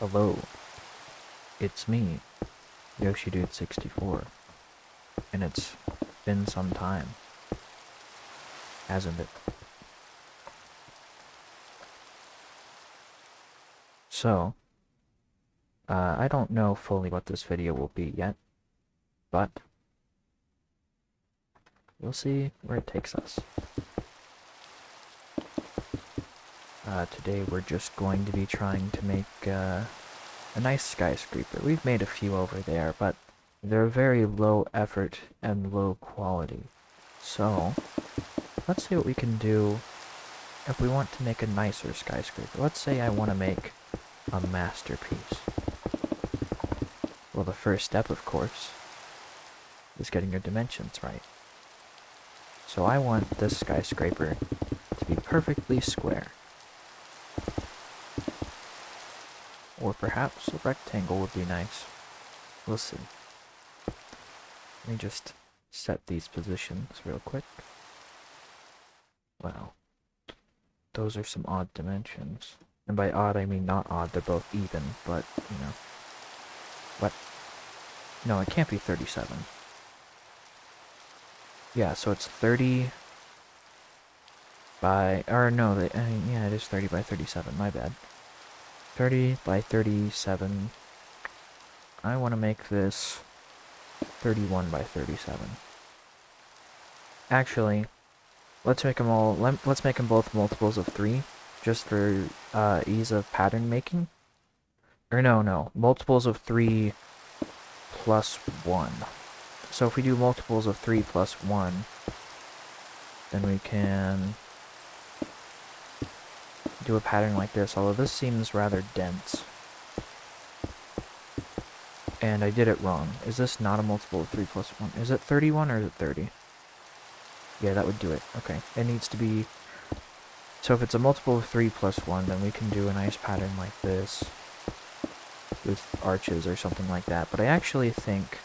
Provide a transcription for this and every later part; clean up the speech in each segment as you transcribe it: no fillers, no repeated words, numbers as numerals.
Hello, it's me, YoshiDude64, and it's been some time, hasn't it? So, I don't know fully what this video will be yet, but we'll see where it takes us. Today we're just going to be trying to make a nice skyscraper. We've made a few over there, but they're very low effort and low quality. So, let's see what we can do if we want to make a nicer skyscraper. Let's say I want to make a masterpiece. Well, the first step, of course, is getting your dimensions right. So I want this skyscraper to be perfectly square. Or perhaps a rectangle would be nice. We'll see. Let me just set these positions real quick. Wow. Those are some odd dimensions. And by odd, I mean not odd, they're both even, but, you know. What? No, it can't be 37. Yeah, so it's 30 by... Or no, yeah, it is 30 by 37, my bad. 30 by 37. I want to make this 31 by 37. Actually, let's make them all... Let's make them both multiples of 3, just for ease of pattern making. Or no, multiples of 3 plus 1. So if we do multiples of 3 plus 1, then we can do a pattern like this, although this seems rather dense. And I did it wrong. Is this not a multiple of 3 plus 1? Is it 31 or is it 30? Yeah, that would do it. Okay. It needs to be... So if it's a multiple of 3 plus 1, then we can do a nice pattern like this with arches or something like that. But I actually think...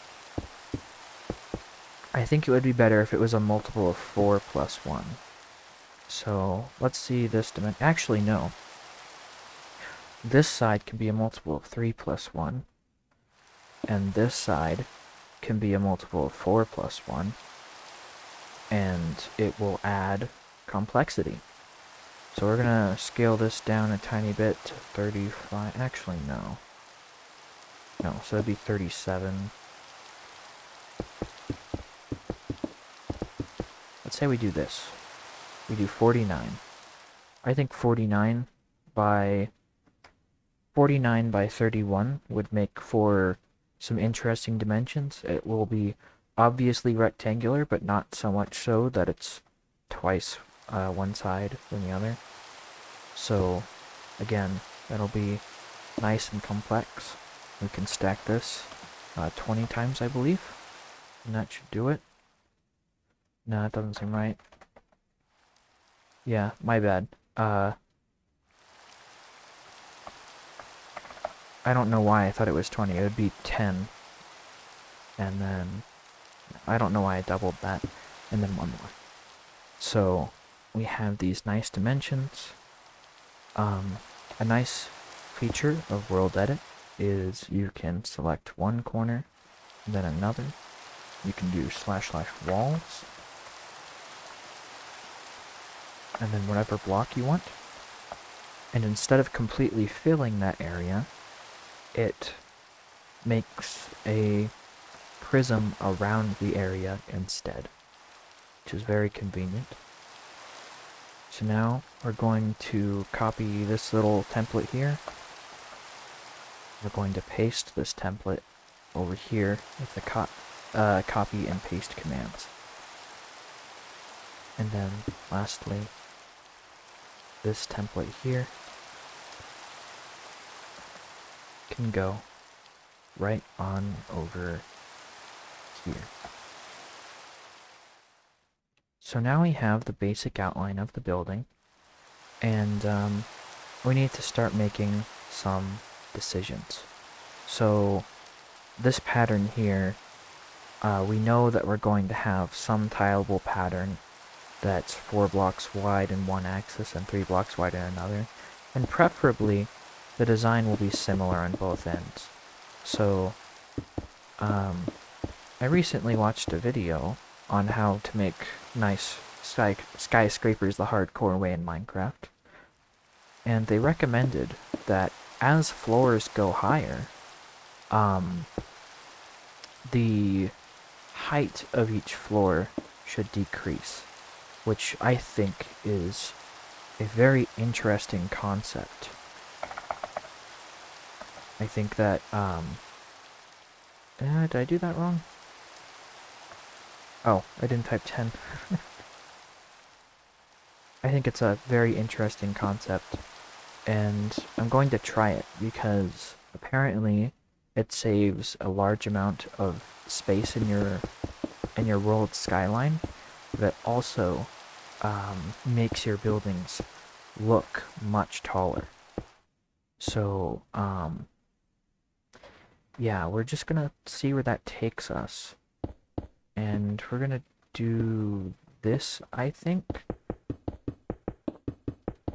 it would be better if it was a multiple of 4 plus 1. So, let's see this dimension. Actually, no. This side can be a multiple of 3 plus 1. And this side can be a multiple of 4 plus 1. And it will add complexity. So we're going to scale this down a tiny bit to 35. Actually, no. No, so it'd be 37. Let's say we do this. We do 49. I think 49 by 31 would make for some interesting dimensions. It will be obviously rectangular, but not so much so that it's twice one side than the other. So, again, that'll be nice and complex. We can stack this 20 times, I believe, and that should do it. No, that doesn't seem right. Yeah, my bad. I don't know why I thought it was 20. It would be 10. And then... I don't know why I doubled that. And then one more. So, we have these nice dimensions. A nice feature of World Edit is you can select one corner, then another. You can do / walls. And then whatever block you want. And instead of completely filling that area, it makes a prism around the area instead, which is very convenient. So now we're going to copy this little template here. We're going to paste this template over here with the copy and paste commands. And then lastly, this template here can go right on over here. So now we have the basic outline of the building, and we need to start making some decisions. So this pattern here, we know that we're going to have some tileable pattern that's 4 blocks wide in one axis and 3 blocks wide in another. And preferably, the design will be similar on both ends. So, I recently watched a video on how to make nice skyscrapers the hardcore way in Minecraft, and they recommended that as floors go higher, the height of each floor should decrease, which I think is a very interesting concept. I think that, did I do that wrong? Oh, I didn't type 10. I think it's a very interesting concept, and I'm going to try it because apparently it saves a large amount of space in your world skyline, but also makes your buildings look much taller. So, yeah, we're just gonna see where that takes us. And we're gonna do this, I think.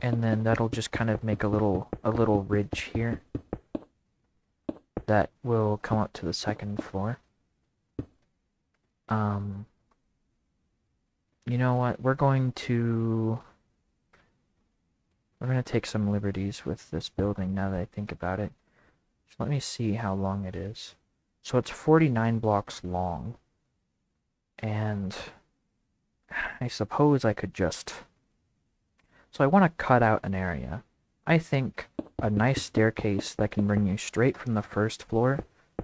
And then that'll just kind of make a little ridge here that will come up to the second floor. You know what? We're going to take some liberties with this building now that I think about it. So let me see how long it is. So it's 49 blocks long. And I suppose I could just... So I want to cut out an area. I think a nice staircase that can bring you straight from the first floor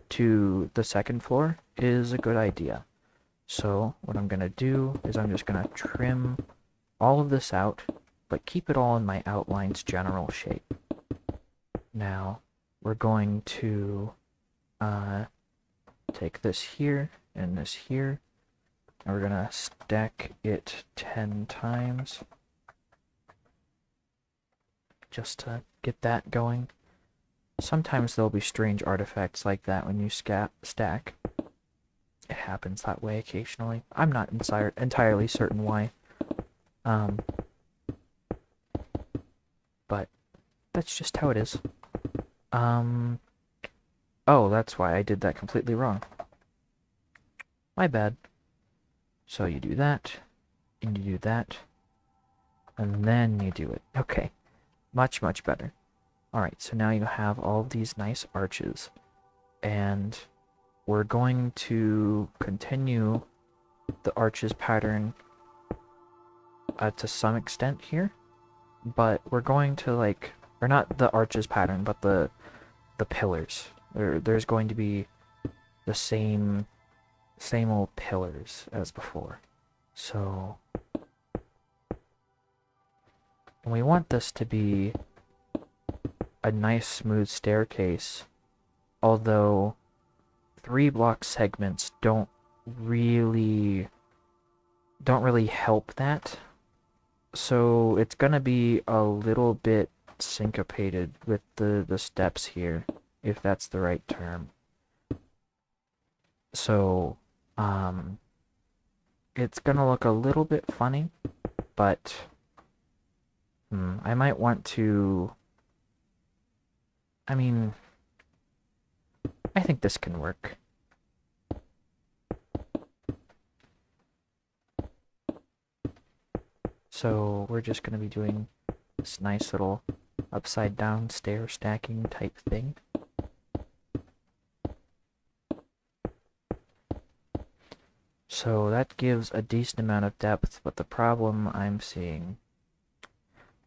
to the second floor is a good idea. So what I'm going to do is I'm just going to trim all of this out, but keep it all in my outline's general shape. Now, we're going to take this here and this here, and we're going to stack it 10 times just to get that going. Sometimes there'll be strange artifacts like that when you stack. It happens that way occasionally. I'm not entirely certain why. But that's just how it is. Oh, that's why I did that completely wrong. My bad. So you do that, and you do that, and then you do it. Okay. Much, much better. Alright, so now you have all of these nice arches, and we're going to continue the arches pattern to some extent here, but we're going to or not the arches pattern, but the pillars. There's going to be the same old pillars as before. So, and we want this to be a nice smooth staircase, although 3-block segments don't really help that. So it's gonna be a little bit syncopated with the steps here, if that's the right term. So, it's gonna look a little bit funny, but I might want to... I mean, I think this can work. So we're just going to be doing this nice little upside down stair stacking type thing. So that gives a decent amount of depth, but the problem I'm seeing...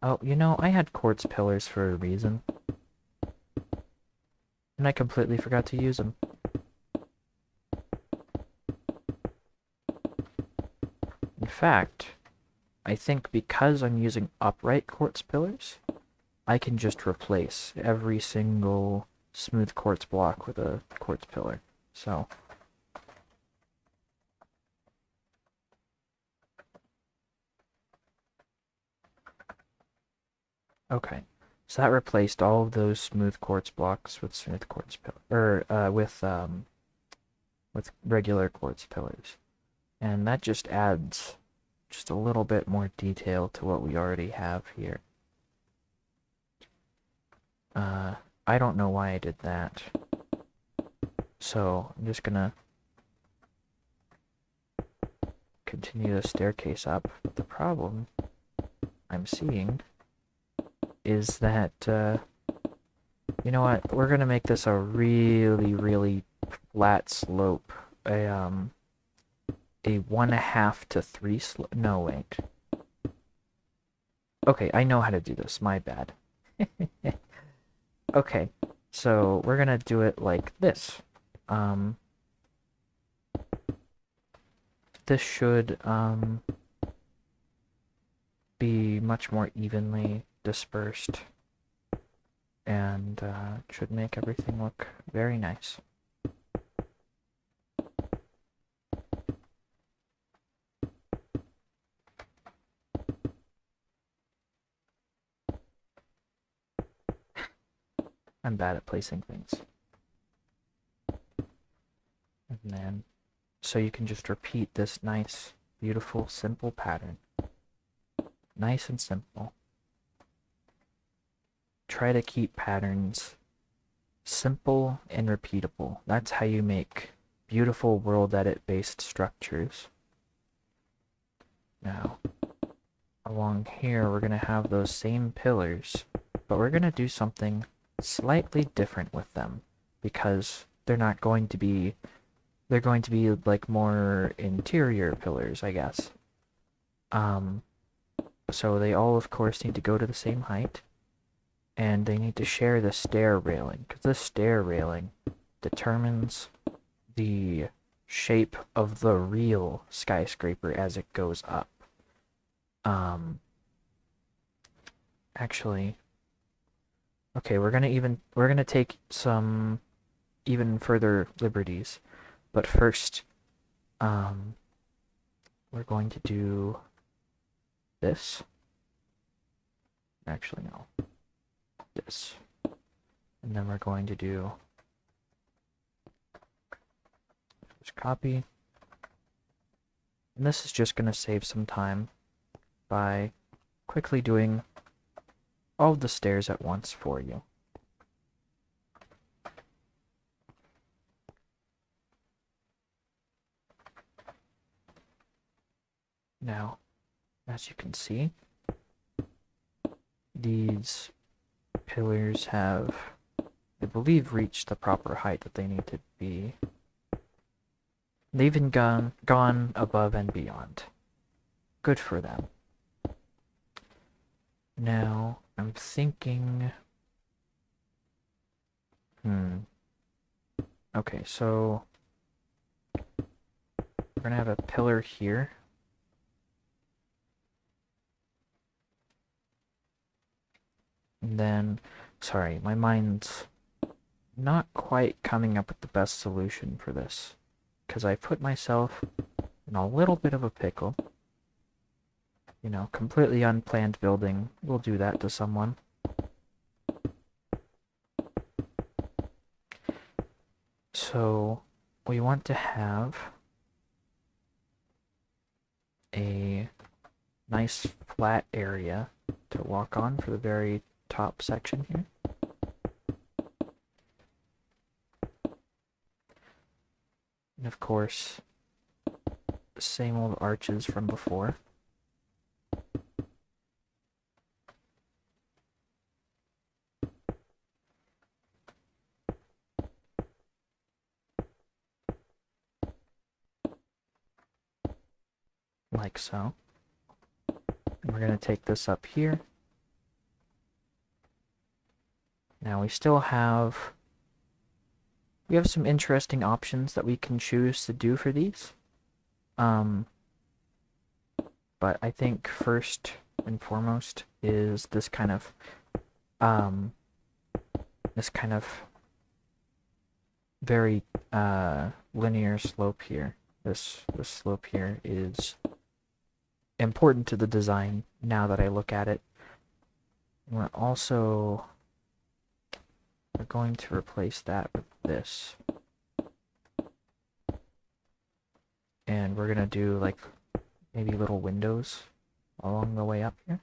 Oh, you know, I had quartz pillars for a reason. And I completely forgot to use them. In fact, I think because I'm using upright quartz pillars, I can just replace every single smooth quartz block with a quartz pillar. So, okay. So that replaced all of those smooth quartz blocks with smooth quartz pillar, with regular quartz pillars. And that just adds just a little bit more detail to what we already have here. I don't know why I did that. So I'm just gonna continue the staircase up. But the problem I'm seeing is that, you know what? We're gonna make this a really, really flat slope. A 1/2 to 3 slope. No, wait. Okay, I know how to do this. My bad. Okay, so we're gonna do it like this. Um, this should be much more evenly dispersed and should make everything look very nice. I'm bad at placing things. And then, so you can just repeat this nice, beautiful, simple pattern. Nice and simple. Try to keep patterns simple and repeatable. That's how you make beautiful world edit based structures. Now, along here, we're going to have those same pillars, but we're going to do something slightly different with them because they're going to be like more interior pillars, I guess. So they all, of course, need to go to the same height, and they need to share the stair railing, because this stair railing determines the shape of the real skyscraper as it goes up. Actually, okay, we're gonna take some even further liberties, but first, we're going to do this. Actually, no. This. And then we're going to do just copy. And this is just going to save some time by quickly doing all of the stairs at once for you. Now, as you can see, these pillars have, I believe, reached the proper height that they need to be. They've even gone above and beyond. Good for them. Now, I'm thinking... Okay, so... we're gonna have a pillar here. And then... Sorry, my mind's not quite coming up with the best solution for this. Because I put myself in a little bit of a pickle. You know, completely unplanned building will do that to someone. So, we want to have a nice flat area to walk on for the very top section here. And of course, the same old arches from before. Like so. And we're going to take this up here. Now we still have... we have some interesting options that we can choose to do for these. But I think first and foremost is this kind of very linear slope here. This slope here is important to the design now that I look at it. We're going to replace that with this. And we're gonna do like maybe little windows along the way up here.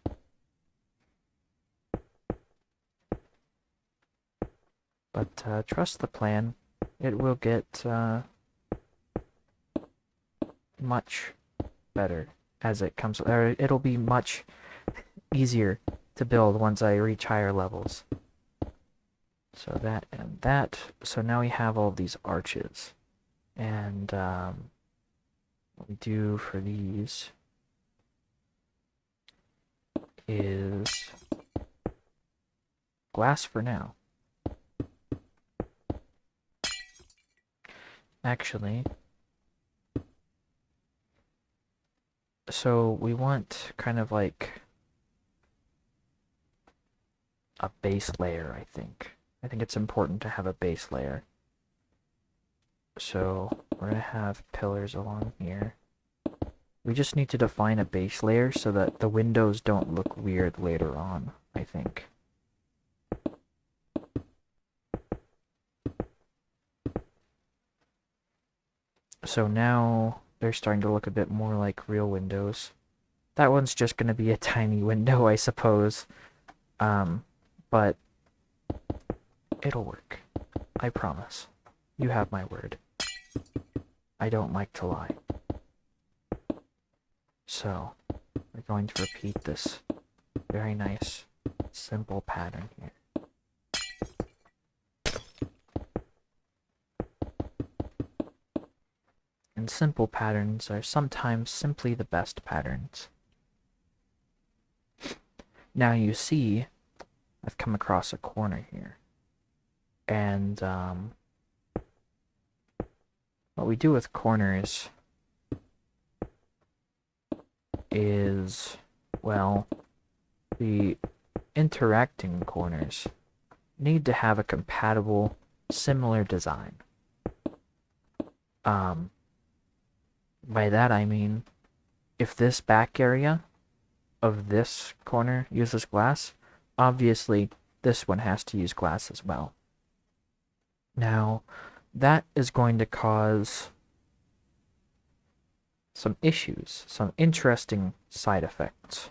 But trust the plan. It will get much better as it comes, or it'll be much easier to build once I reach higher levels. So that and that. So now we have all these arches. And what we do for these is glass for now. Actually, so we want kind of like a base layer, I think. I think it's important to have a base layer. So we're going to have pillars along here. We just need to define a base layer so that the windows don't look weird later on, I think. So now they're starting to look a bit more like real windows. That one's just going to be a tiny window, I suppose. But it'll work. I promise. You have my word. I don't like to lie. So, we're going to repeat this very nice, simple pattern here. And simple patterns are sometimes simply the best patterns. Now you see, I've come across a corner here. And what we do with corners is, well, the interacting corners need to have a compatible, similar design. By that I mean, if this back area of this corner uses glass, obviously this one has to use glass as well. Now, that is going to cause some issues, some interesting side effects.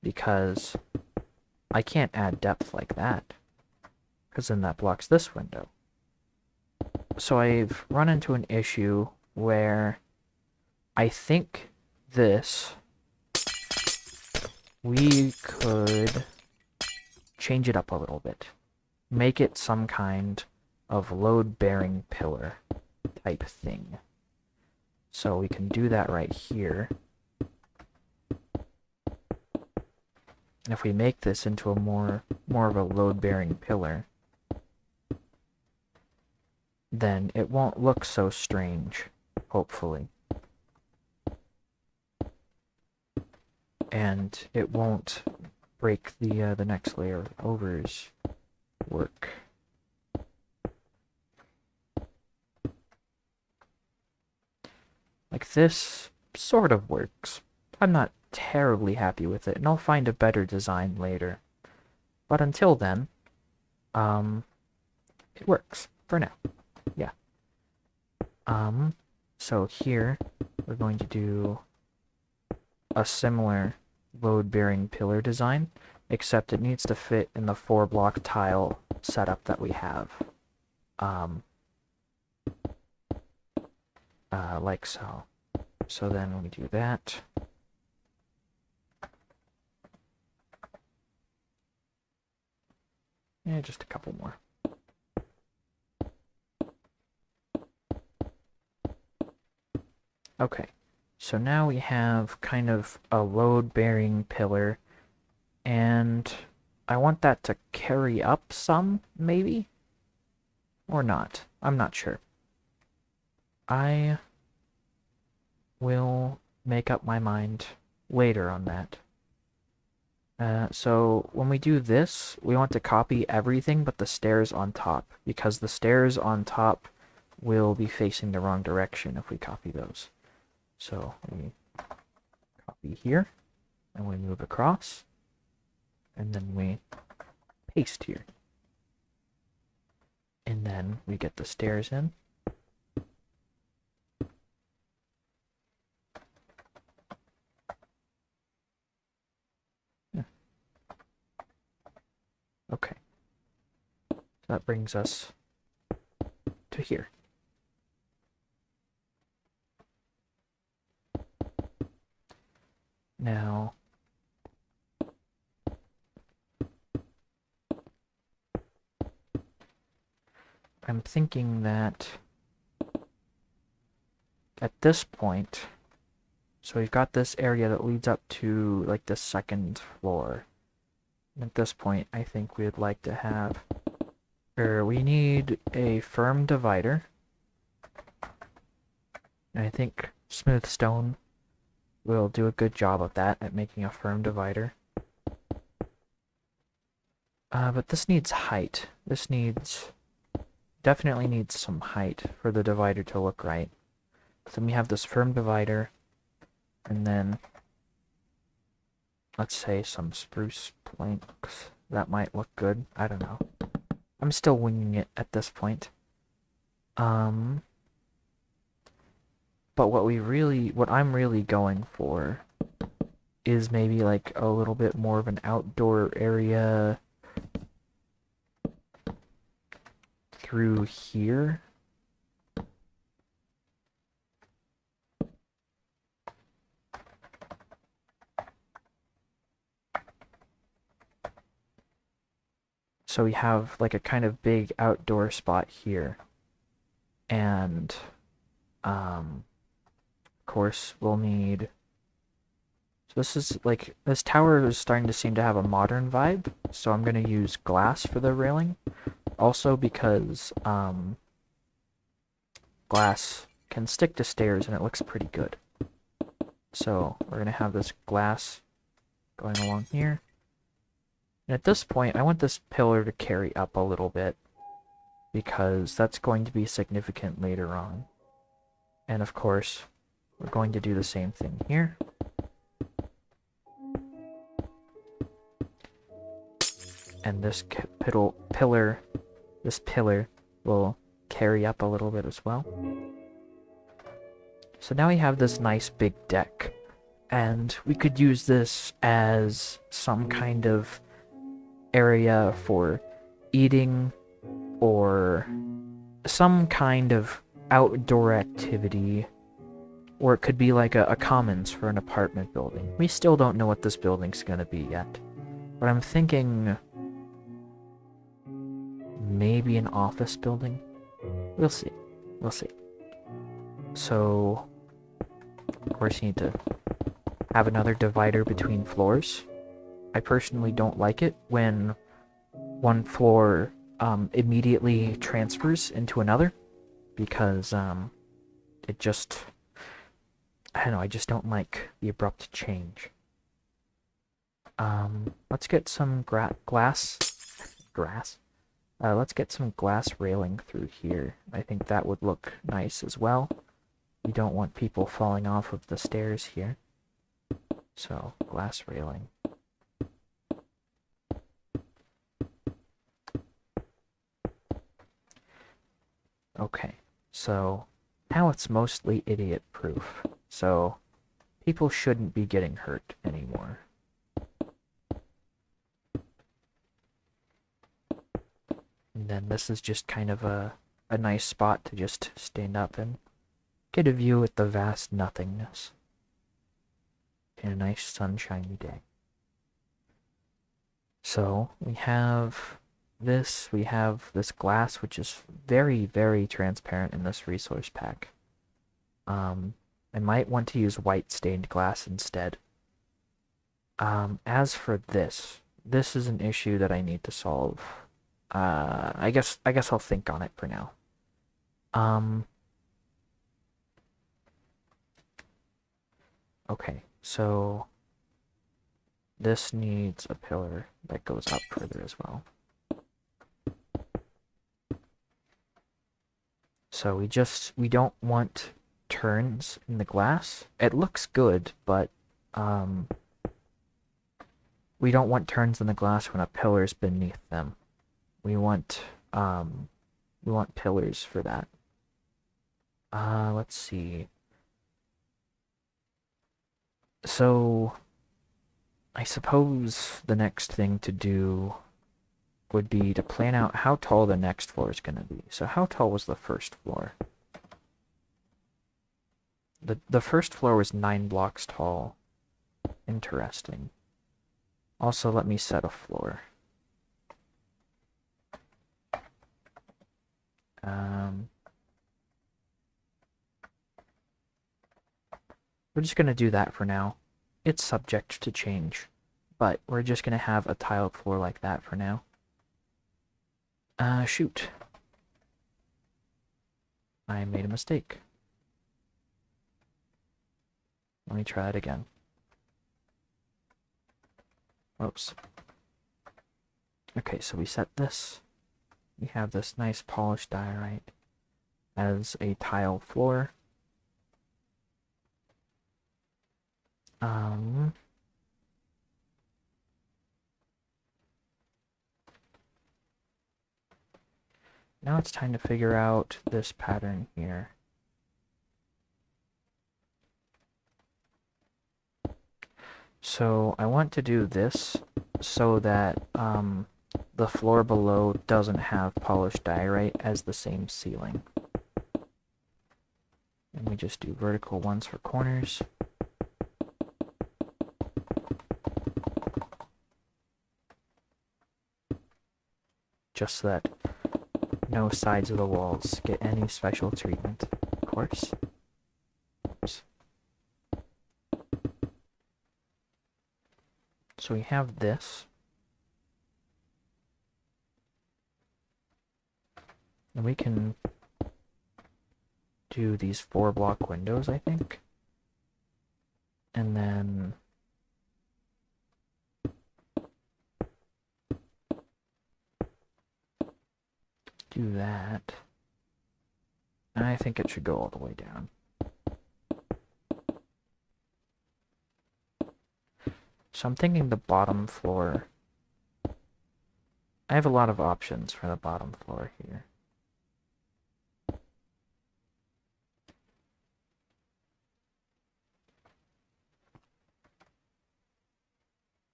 Because I can't add depth like that, because then that blocks this window. So I've run into an issue where I think we could change it up a little bit. Make it some kind of load-bearing pillar type thing. So we can do that right here. And if we make this into a more of a load-bearing pillar, then it won't look so strange, hopefully. And it won't break the next layer of over's work. Like this sort of works. I'm not terribly happy with it, and I'll find a better design later. But until then, it works for now. Yeah. So here we're going to do a similar load-bearing pillar design, except it needs to fit in the 4-block tile setup that we have. Like so. So then we do that. Yeah, just a couple more. Okay, so now we have kind of a load-bearing pillar, and I want that to carry up some, maybe? Or not. I'm not sure. I will make up my mind later on that. So when we do this, we want to copy everything but the stairs on top, because the stairs on top will be facing the wrong direction if we copy those. So we copy here, and we move across, and then we paste here. And then we get the stairs in. Okay, That brings us to here. Now, I'm thinking that at this point, so we've got this area that leads up to like the second floor. And at this point, I think we'd like to have, or we need a firm divider. And I think smooth stone will do a good job of that, at making a firm divider. But this needs height. This definitely needs some height for the divider to look right. So we have this firm divider, and then let's say some spruce planks. That might look good. I don't know. I'm still winging it at this point. But what I'm really going for is maybe like a little bit more of an outdoor area through here. So we have like a kind of big outdoor spot here. And of course we'll need, so this is like, this tower is starting to seem to have a modern vibe, so I'm going to use glass for the railing. Also because glass can stick to stairs and it looks pretty good. So we're going to have this glass going along here. And at this point, I want this pillar to carry up a little bit, because that's going to be significant later on. And of course, we're going to do the same thing here. And this pillar will carry up a little bit as well. So now we have this nice big deck, and we could use this as some kind of area for eating or some kind of outdoor activity, or it could be like a commons for an apartment building. We still don't know what this building's gonna be yet, but I'm thinking maybe an office building. We'll see. We'll see. So, of course, you need to have another divider between floors. I personally don't like it when one floor immediately transfers into another, because it just, I don't know, I just don't like the abrupt change. Let's get some glass. Let's get some glass railing through here. I think that would look nice as well. We don't want people falling off of the stairs here. So, glass railing. Okay, so now it's mostly idiot-proof. So, people shouldn't be getting hurt anymore. And then this is just kind of a nice spot to just stand up and get a view at the vast nothingness in a nice sunshiny day. So we have this glass, which is very, very transparent in this resource pack. I might want to use white stained glass instead. As for this is an issue that I need to solve. I guess I'll think on it for now. Okay, so this needs a pillar that goes up further as well. So we don't want turns in the glass. It looks good, but we don't want turns in the glass when a pillar's beneath them. We want pillars for that. Let's see. So I suppose the next thing to do would be to plan out how tall the next floor is going to be. So how tall was the first floor? The first floor was 9 blocks tall. Interesting. Also, let me set a floor. We're just going to do that for now. It's subject to change, but we're just going to have a tiled floor like that for now. Shoot. I made a mistake. Let me try it again. Oops. Okay, so we set this. We have this nice polished diorite as a tile floor. Now it's time to figure out this pattern here. So I want to do this so that the floor below doesn't have polished diorite as the same ceiling. And we just do vertical ones for corners. Just so that no sides of the walls get any special treatment, of course. Oops. So we have this. And we can do these 4-block windows, I think. And then do that. And I think it should go all the way down. So I'm thinking the bottom floor. I have a lot of options for the bottom floor here.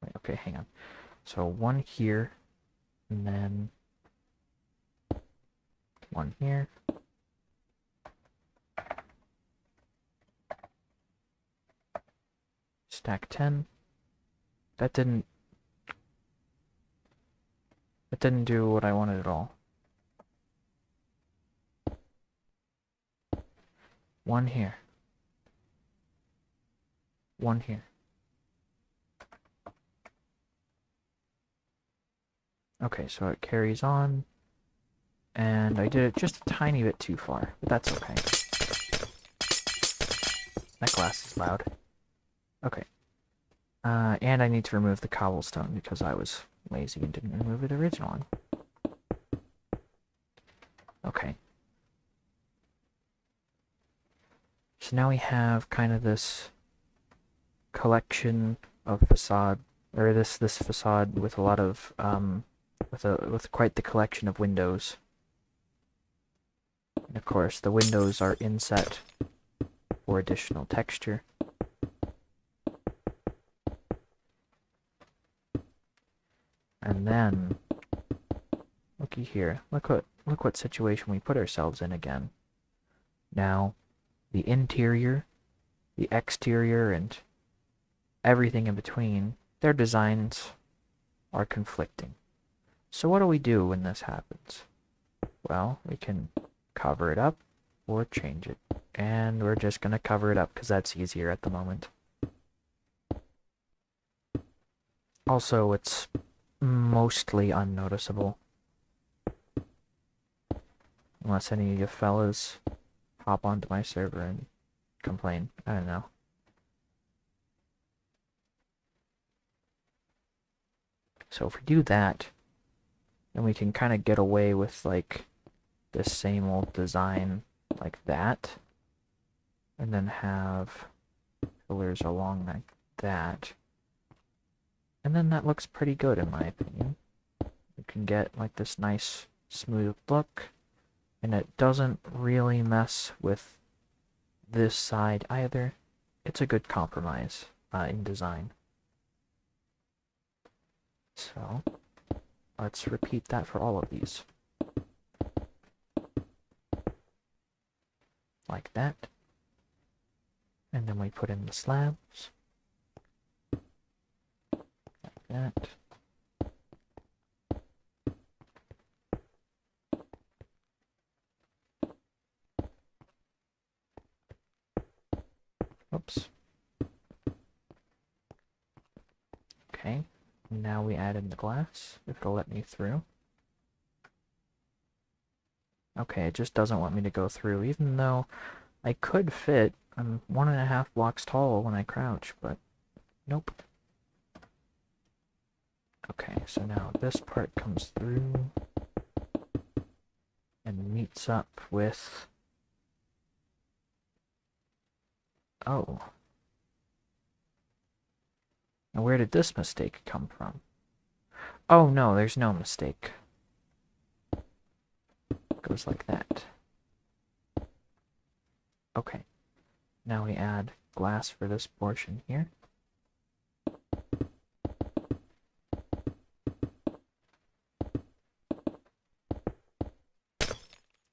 Wait, okay, hang on. So one here, and then one here. Stack 10. That didn't do what I wanted at all. One here. One here. Okay, so it carries on. And I did it just a tiny bit too far, but that's okay. That glass is loud. Okay. And I need to remove the cobblestone because I was lazy and didn't remove it originally. Okay. So now we have kind of this collection of facade, or this facade with a lot of with quite the collection of windows. And of course, the windows are inset for additional texture. And then, looky here. Look what situation we put ourselves in again. Now, the interior, the exterior, and everything in between, their designs are conflicting. So what do we do when this happens? Well, we can cover it up or change it. And we're just going to cover it up because that's easier at the moment. Also, it's mostly unnoticeable. Unless any of you fellas hop onto my server and complain. I don't know. So if we do that, then we can kind of get away with like this same old design like that. And then have pillars along like that. And then that looks pretty good in my opinion. You can get like this nice smooth look. And it doesn't really mess with this side either. It's a good compromise in design. So, Let's repeat that for all of these. Like that. And then we put in the slabs. Like that. Oops. Okay. Now we add in the glass, if it'll let me through. Okay, it just doesn't want me to go through, even though I could fit. I'm 1.5 blocks tall when I crouch, but nope. Okay, so now this part comes through and meets up with... Oh. Now where did this mistake come from? Oh no, there's no mistake. It goes like that. Okay. Now we add glass for this portion here.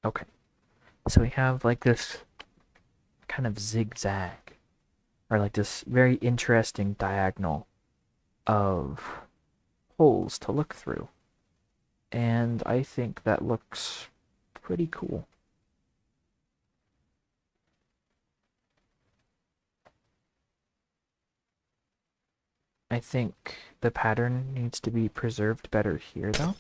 Okay. So we have like this kind of zigzag, or like this very interesting diagonal of holes to look through. And I think that looks pretty cool. I think the pattern needs to be preserved better here, though.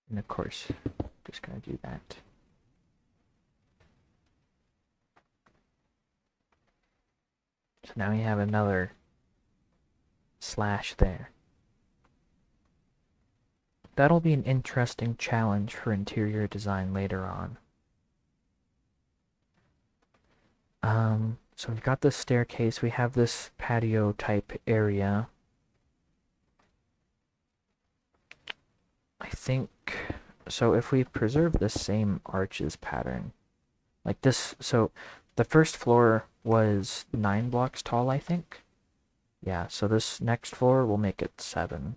And of course, just gonna do that. So now we have another slash there. That'll be an interesting challenge for interior design later on. So we've got this staircase, we have this patio type area. I think, so if we preserve the same arches pattern, like this, so the first floor was 9 blocks tall, I think. Yeah, so this next floor will make it 7.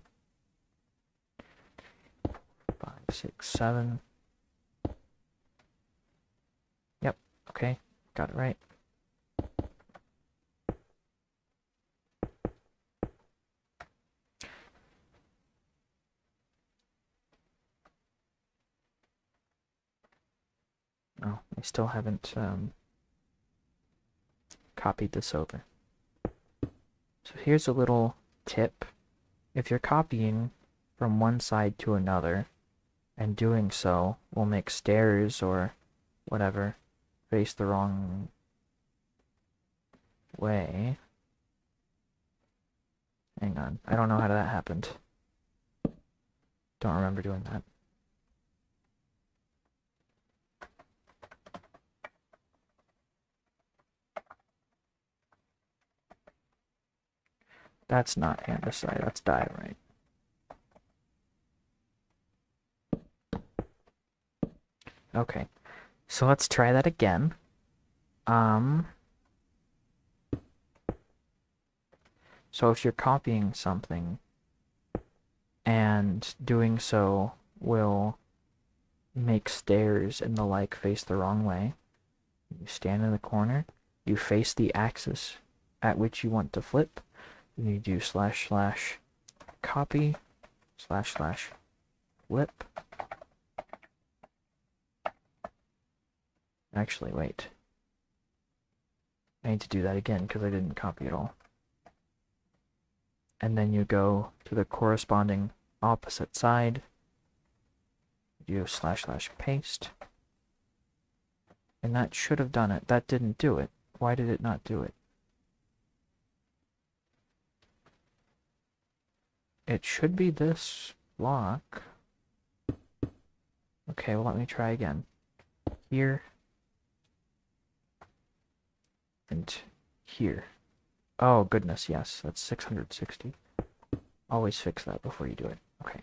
5, 6, 7. Yep, okay, got it right. Oh, I still haven't copied this over. So here's a little tip. If you're copying from one side to another, and doing so will make stairs or whatever face the wrong way. Hang on, I don't know how that happened. Don't remember doing that. That's not andesite, that's diorite. Okay, so let's try that again. So if you're copying something and doing so will make stairs and the like face the wrong way, you stand in the corner, you face the axis at which you want to flip, and you do / copy / flip. Actually, wait. I need to do that again because I didn't copy it all. And then you go to the corresponding opposite side. You do / paste. And that should have done it. That didn't do it. Why did it not do it? It should be this block. Okay, well, let me try again. Here. And here. Oh, goodness, yes. That's 660. Always fix that before you do it. Okay.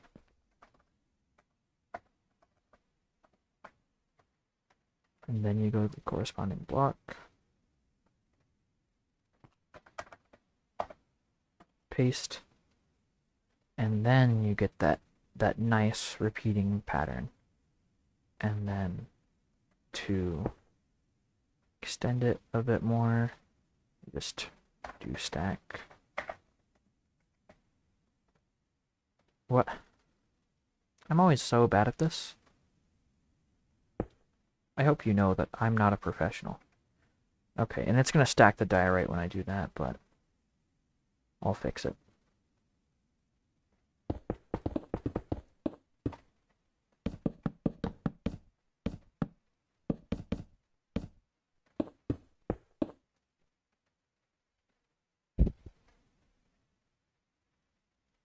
And then you go to the corresponding block. Paste. And then you get that nice repeating pattern. And then to extend it a bit more, just do stack. What? I'm always so bad at this. I hope you know that I'm not a professional. Okay, and it's going to stack the die right when I do that, but I'll fix it.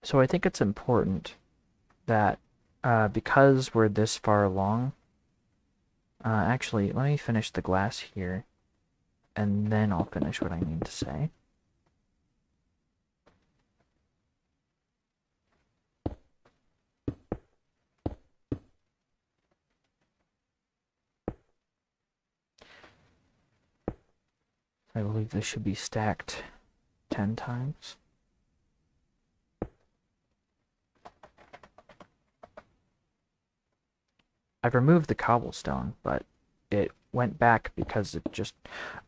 So I think it's important that because we're this far along, actually, let me finish the glass here, and then I'll finish what I need to say. I believe this should be stacked 10 times. I've removed the cobblestone, but it went back because it just...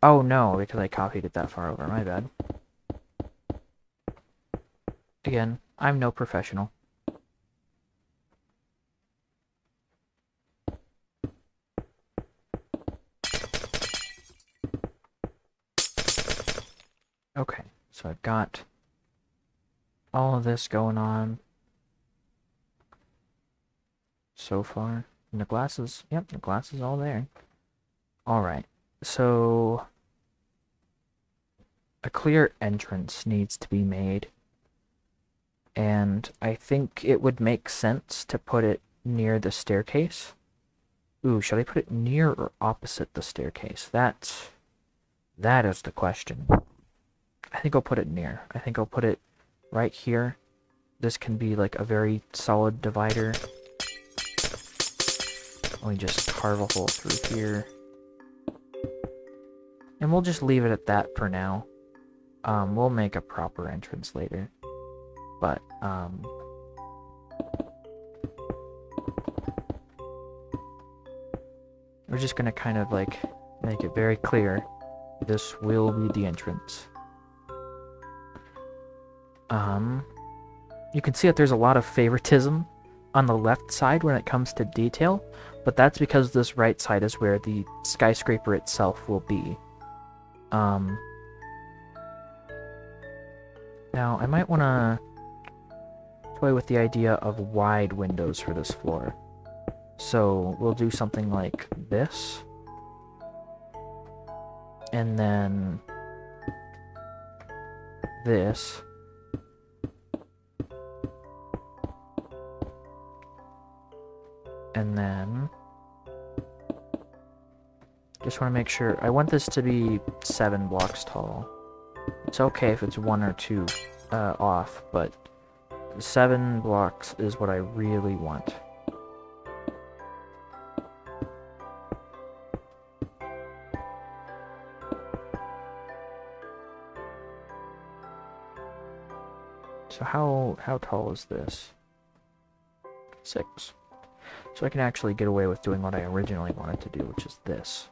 Oh no, because I copied it that far over. My bad. Again, I'm no professional. Okay, so I've got all of this going on so far. And the glasses, yep, the glass is all there. Alright, so a clear entrance needs to be made. And I think it would make sense to put it near the staircase. Ooh, should I put it near or opposite the staircase? That is the question. I think I'll put it near. I think I'll put it right here. This can be like a very solid divider. Let me just carve a hole through here. And we'll just leave it at that for now. We'll make a proper entrance later. But, we're just gonna kind of like make it very clear. This will be the entrance. You can see that there's a lot of favoritism on the left side when it comes to detail, but that's because this right side is where the skyscraper itself will be. Now, I might want to toy with the idea of wide windows for this floor. So, we'll do something like this. And then this. And then just want to make sure. I want this to be 7 blocks tall. It's okay if it's 1 or 2 off, but 7 blocks is what I really want. So how tall is this? 6. So I can actually get away with doing what I originally wanted to do, which is this.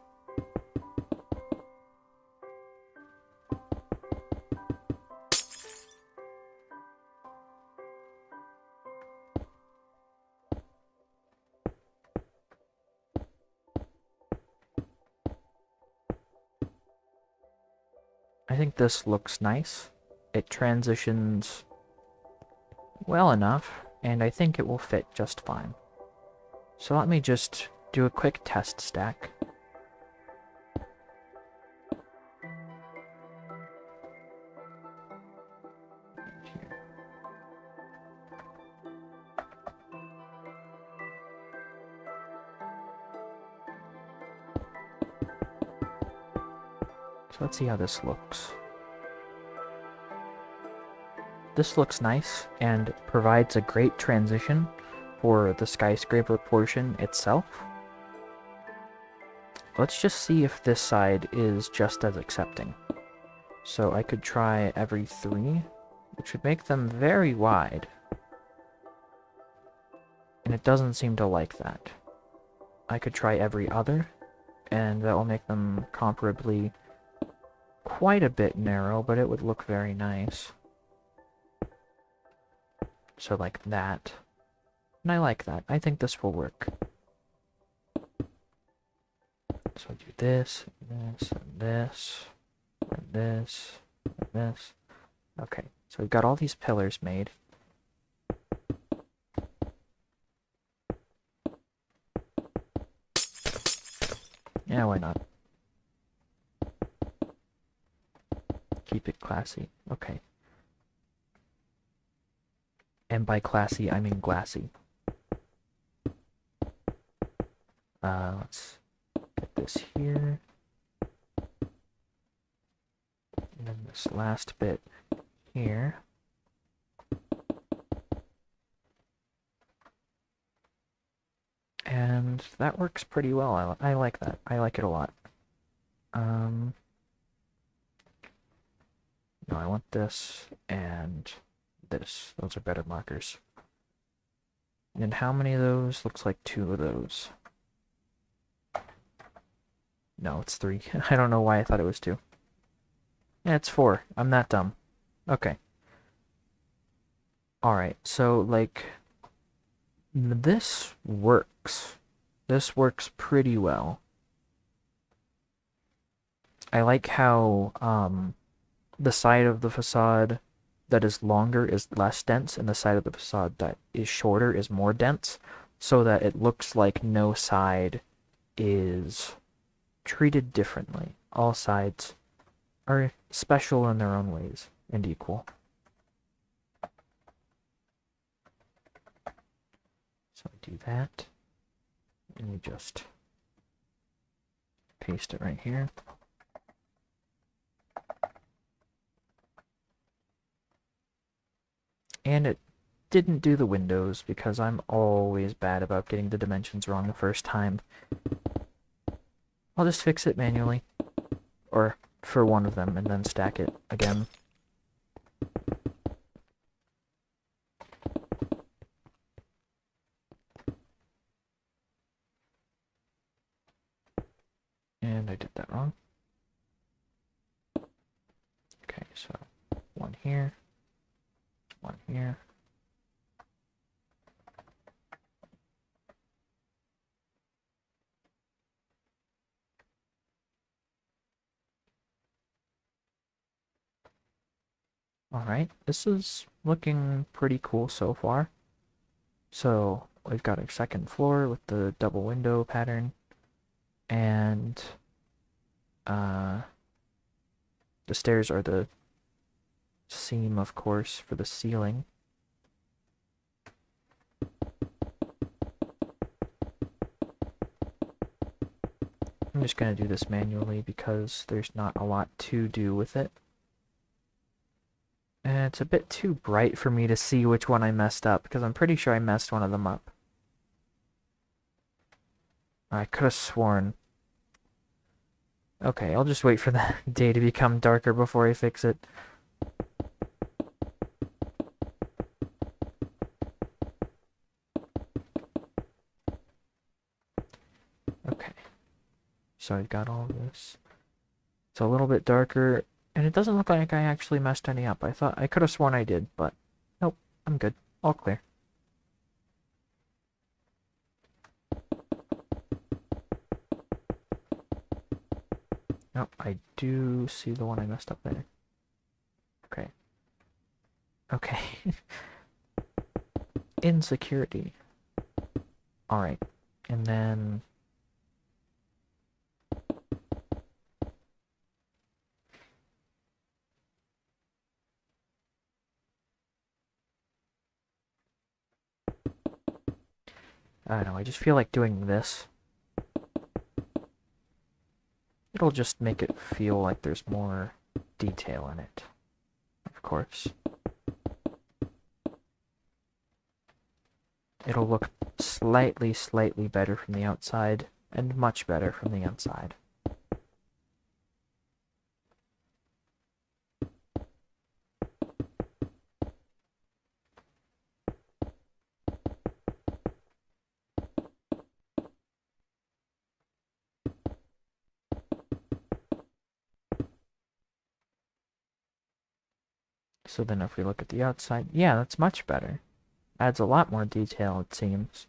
I think this looks nice. It transitions well enough, and I think it will fit just fine. So let me just do a quick test stack. So let's see how this looks. this looks nice and provides a great transition for the skyscraper portion itself. Let's just see if this side is just as accepting. So I could try every 3, which would make them very wide. And it doesn't seem to like that. I could try every other, and that will make them comparably quite a bit narrow, but it would look very nice. So like that. And I like that. I think this will work. So do this, and this, and this, and this, and this. Okay, so we've got all these pillars made. Yeah, why not? Keep it classy. Okay. And by classy, I mean glassy. Let's get this here. And then this last bit here. And that works pretty well. I like that. I like it a lot. No, I want this and this. Those are better markers. And how many of those? Looks like 2 of those. No, it's 3. I don't know why I thought it was 2. Yeah, it's 4. I'm that dumb. Okay. Alright, so, like, this works. This works pretty well. I like how, the side of the facade that is longer is less dense, and the side of the facade that is shorter is more dense, so that it looks like no side is treated differently. All sides are special in their own ways and equal. So I do that, and you just paste it right here. And it didn't do the windows, because I'm always bad about getting the dimensions wrong the first time. I'll just fix it manually. Or for one of them, and then stack it again. And I did that wrong. Okay, so one here. One here. Alright, this is looking pretty cool so far. So, we've got our second floor with the double window pattern. And, the stairs are the seam, of course, for the ceiling. I'm just going to do this manually because there's not a lot to do with it. And it's a bit too bright for me to see which one I messed up, because I'm pretty sure I messed one of them up. I could have sworn. Okay, I'll just wait for the day to become darker before I fix it. Okay. So I've got all this. It's a little bit darker, and it doesn't look like I actually messed any up. I could have sworn I did, but nope, I'm good. All clear. Nope, I do see the one I messed up there. Okay. Okay. Insecurity. Alright. And then... I don't know, I just feel like doing this. It'll just make it feel like there's more detail in it. Of course. it'll look slightly better from the outside and much better from the inside. So then if we look at the outside, yeah, that's much better. Adds a lot more detail, it seems.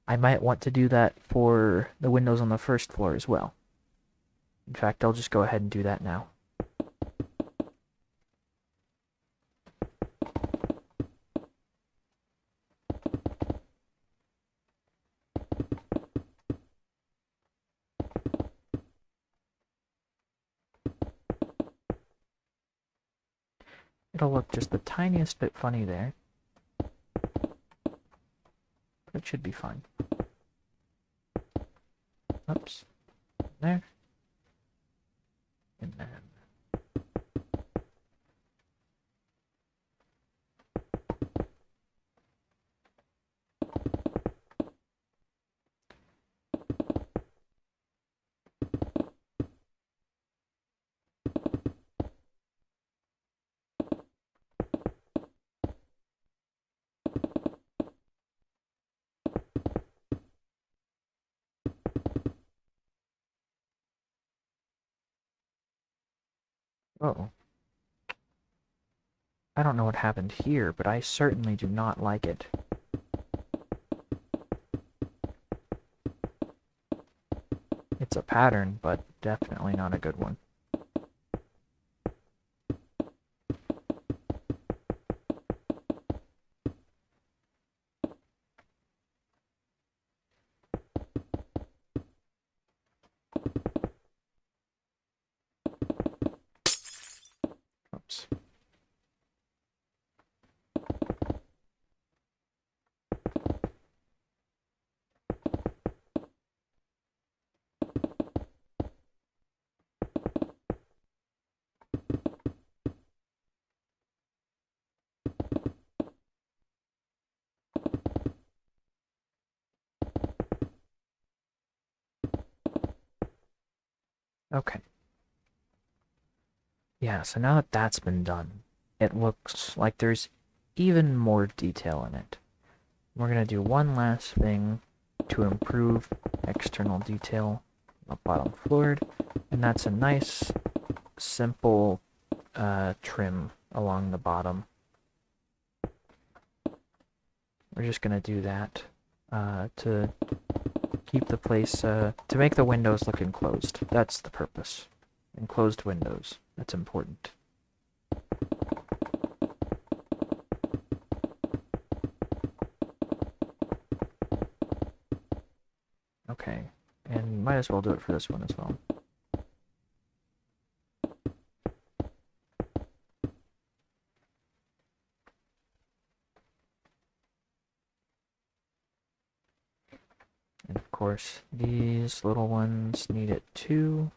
I might want to do that for the windows on the first floor as well. In fact, I'll just go ahead and do that now. It'll look just the tiniest bit funny there. But it should be fine. Oops. There. And then... oh. I don't know what happened here, but I certainly do not like it. It's a pattern, but definitely not a good one. Oops. Okay. Yeah, so now that that's been done, it looks like there's even more detail in it. We're going to do one last thing to improve external detail on the bottom floor, and that's a nice, simple trim along the bottom. We're just going to do that to keep the place, to make the windows look enclosed. That's the purpose. Enclosed windows. That's important. Okay, and might as well do it for this one as well. And of course, these little ones need it too.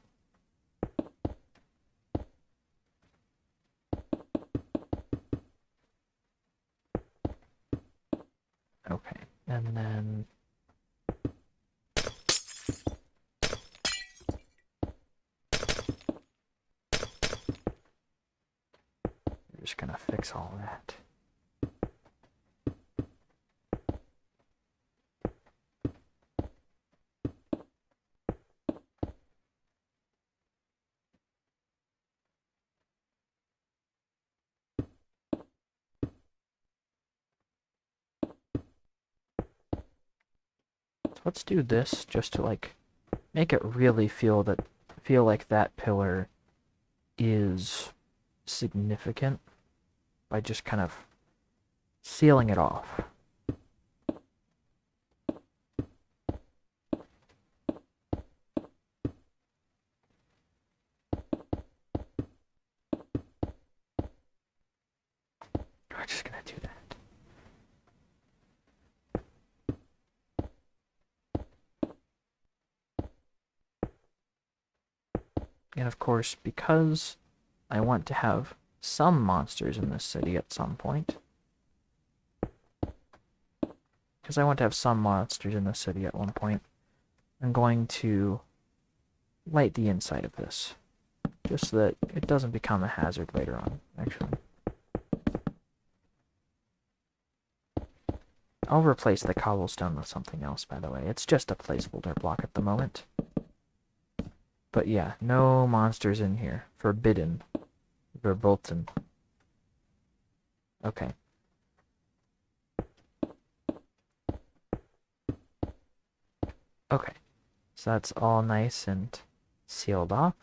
Okay, and then we're just gonna fix all that. So let's do this just to like make it really feel like that pillar is significant by just kind of sealing it off. We're just gonna do that. And of course, because I want to have some monsters in this city at some point, because I want to have some monsters in the city at one point, I'm going to light the inside of this, just so that it doesn't become a hazard later on, actually. I'll replace the cobblestone with something else, by the way. It's just a placeholder block at the moment. But yeah, no monsters in here. Forbidden. Verboten. Okay. Okay. So that's all nice and sealed off.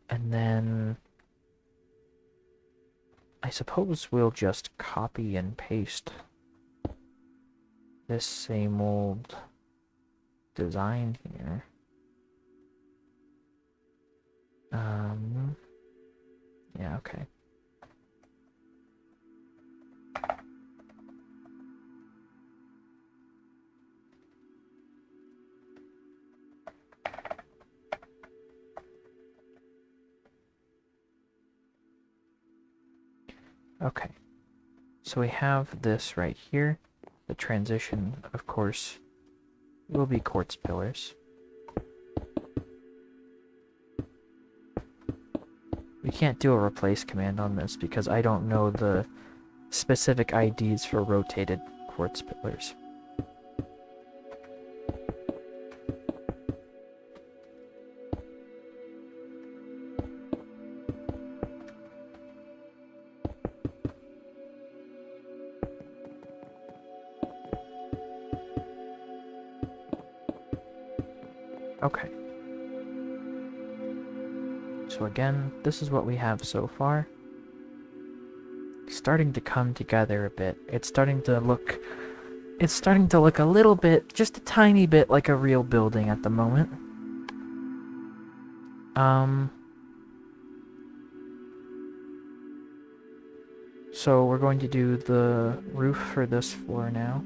And then I suppose we'll just copy and paste this same old design here. Yeah, okay. Okay. So we have this right here. The transition, of course, will be quartz pillars. We can't do a replace command on this because I don't know the specific IDs for rotated quartz pillars. Okay. So again, this is what we have so far. Starting to come together a bit. It's starting to look a little bit, just a tiny bit like a real building at the moment. So we're going to do the roof for this floor now.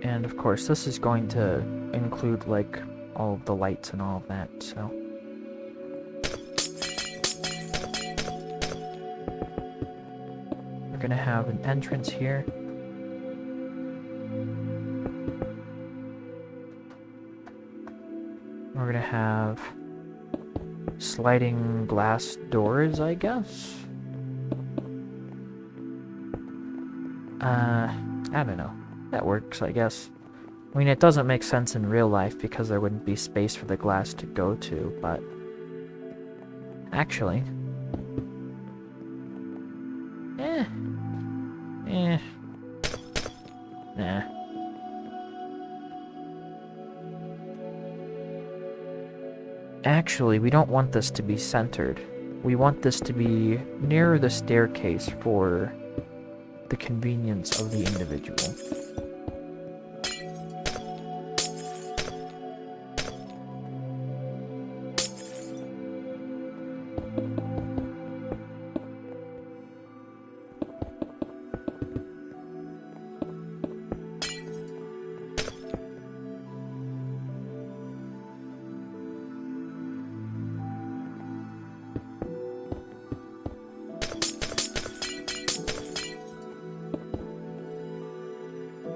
And of course, this is going to include, like, all of the lights and all of that, so. We're gonna have an entrance here. We're gonna have sliding glass doors, I guess? I don't know. That works, I guess. I mean, it doesn't make sense in real life because there wouldn't be space for the glass to go to, but actually, nah. Actually, we don't want this to be centered. We want this to be near the staircase for the convenience of the individual.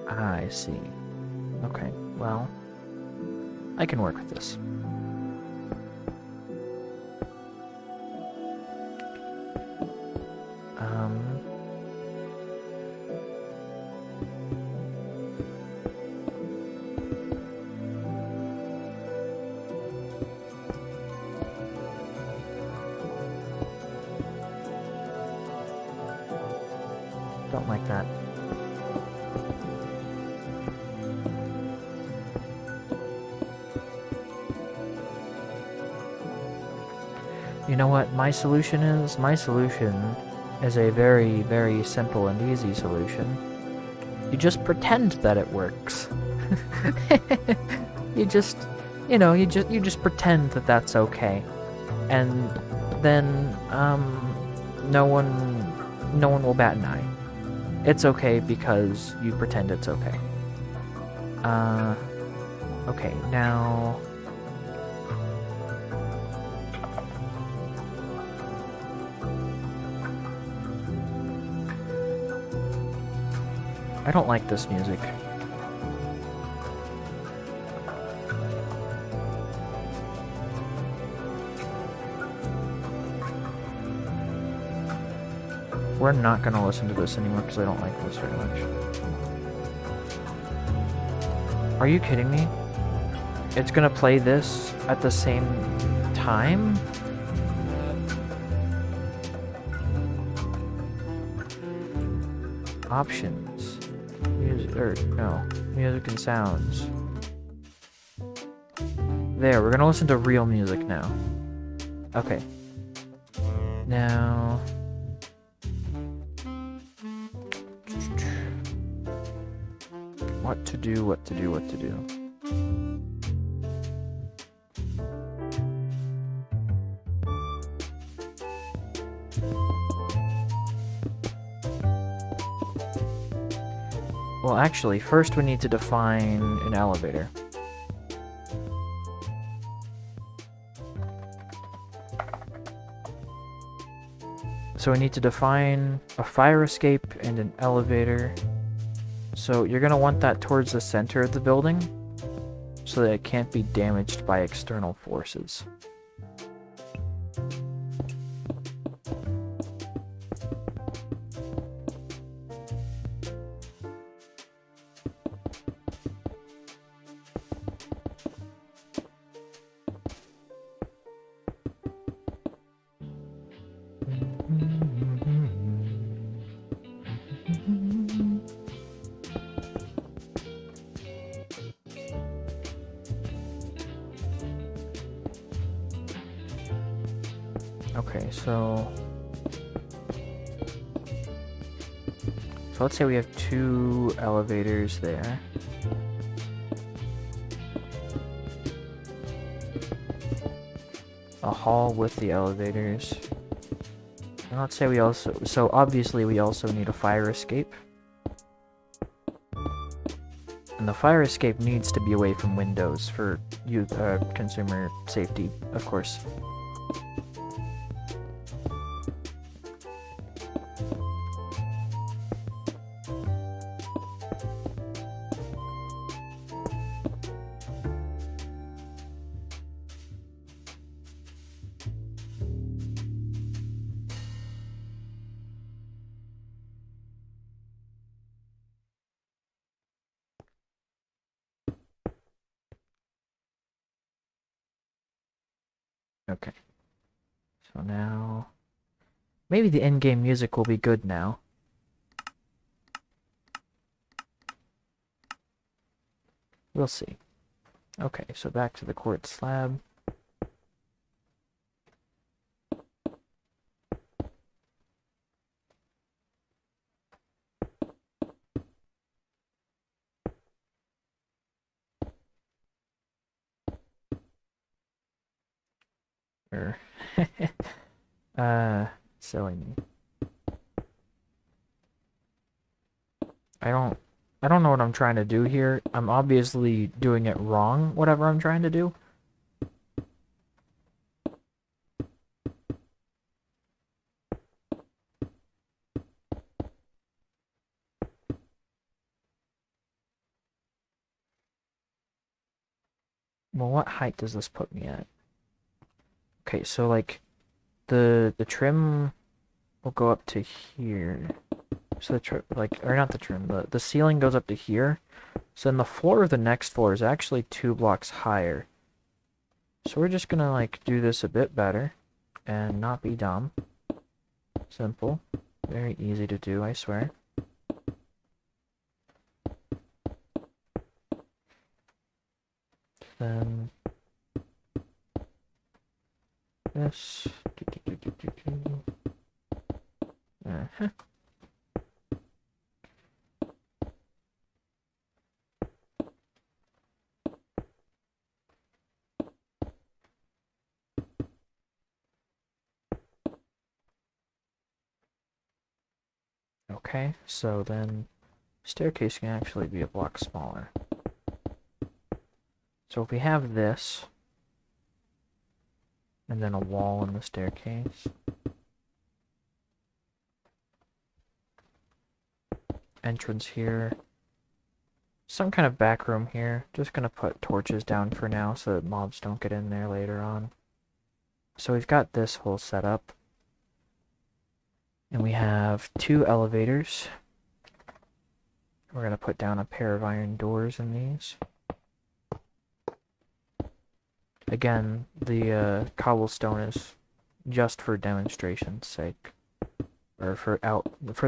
I see. Okay, well, I can work with this. Don't like that. You know what my solution is? My solution is a very, very simple and easy solution. You just pretend that it works. you just pretend that that's okay. And then, no one will bat an eye. It's okay because you pretend it's okay. Okay, now... I don't like this music. We're not gonna listen to this anymore because I don't like this very much. Are you kidding me? It's gonna play this at the same time? Options. Music, no. Music and sounds. There, we're gonna listen to real music now. Okay. Now... What to do, what to do, what to do. Well, actually, first we need to define an elevator. So we need to define a fire escape and an elevator. So you're going to want that towards the center of the building so that it can't be damaged by external forces. Okay, so let's say we have 2 elevators there. A hall with the elevators. And let's say we also, so obviously we also need a fire escape. And the fire escape needs to be away from windows for consumer safety, of course. Okay. So now... maybe the in-game music will be good now. We'll see. Okay, so back to the quartz slab. Silly me. I don't know what I'm trying to do here. I'm obviously doing it wrong, whatever I'm trying to do. Well, what height does this put me at? Okay, so like the trim will go up to here. So the trim, like, or not the trim, the ceiling goes up to here. So then the floor of the next floor is actually 2 blocks higher. So we're just gonna like do this a bit better and not be dumb. Simple. Very easy to do, I swear. Then this. Uh-huh. Okay, so then staircase can actually be a block smaller. So if we have this, and then a wall in the staircase, entrance here, some kind of back room here. Just gonna put torches down for now so that mobs don't get in there later on. So we've got this whole setup. And we have 2 elevators. We're gonna put down a pair of iron doors in these. Again, the cobblestone is just for demonstration's sake. Or for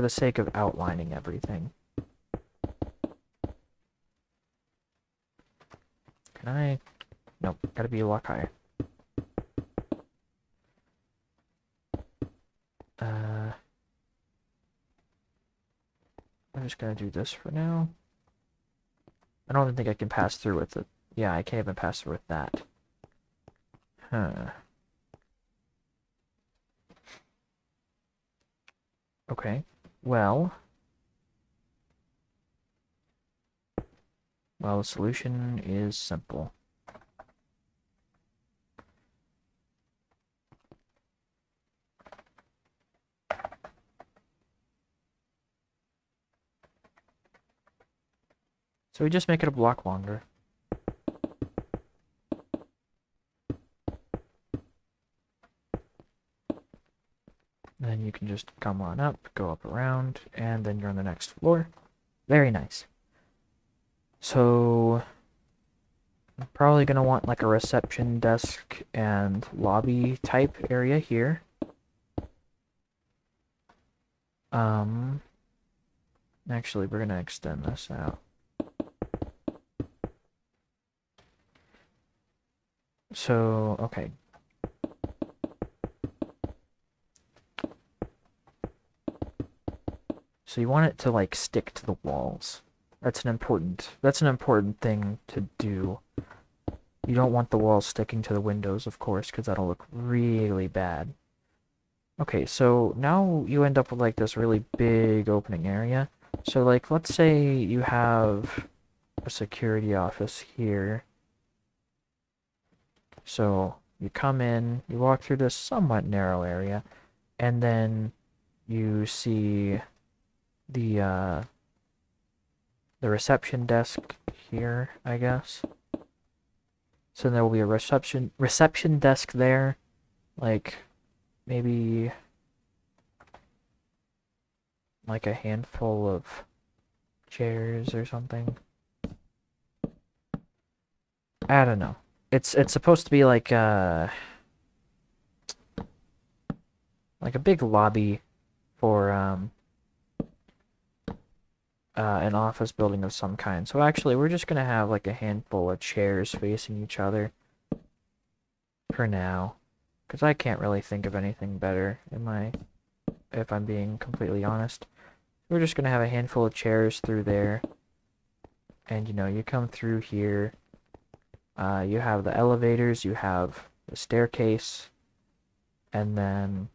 the sake of outlining everything. Can I? Nope, gotta be a block higher. I'm just gonna do this for now. I don't even think I can pass through with it. Yeah, I can't even pass through with that. Huh. Okay. Well, the solution is simple. So we just make it a block longer. Then you can just come on up, go up around, and then you're on the next floor. Very nice. So, I'm probably going to want like a reception desk and lobby type area here. Actually, we're going to extend this out. So, okay. So you want it to like stick to the walls. That's an important thing to do. You don't want the walls sticking to the windows, of course, because that'll look really bad. Okay, so now you end up with like this really big opening area. So like, let's say you have a security office here. So you come in, you walk through this somewhat narrow area, and then you see the reception desk here, I guess. So there will be a reception desk there, like maybe like a handful of chairs or something. I don't know. It's supposed to be like a big lobby for an office building of some kind. So actually, we're just gonna have like a handful of chairs facing each other for now, because I can't really think of anything better if I'm being completely honest. We're just gonna have a handful of chairs through there, and you come through here. You have the elevators, you have the staircase, and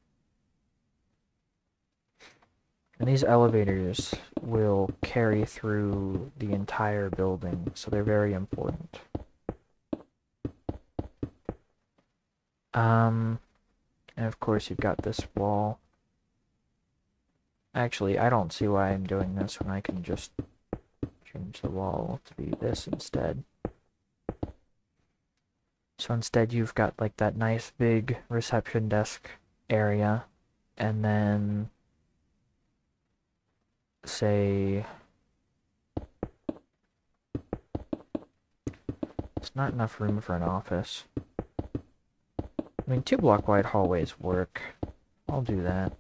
these elevators will carry through the entire building, so they're very important. And of course you've got this wall. Actually, I don't see why I'm doing this when I can just change the wall to be this instead. So instead you've got like that nice big reception desk area, and then say it's not enough room for an office. I mean, 2-block wide hallways work. I'll do that.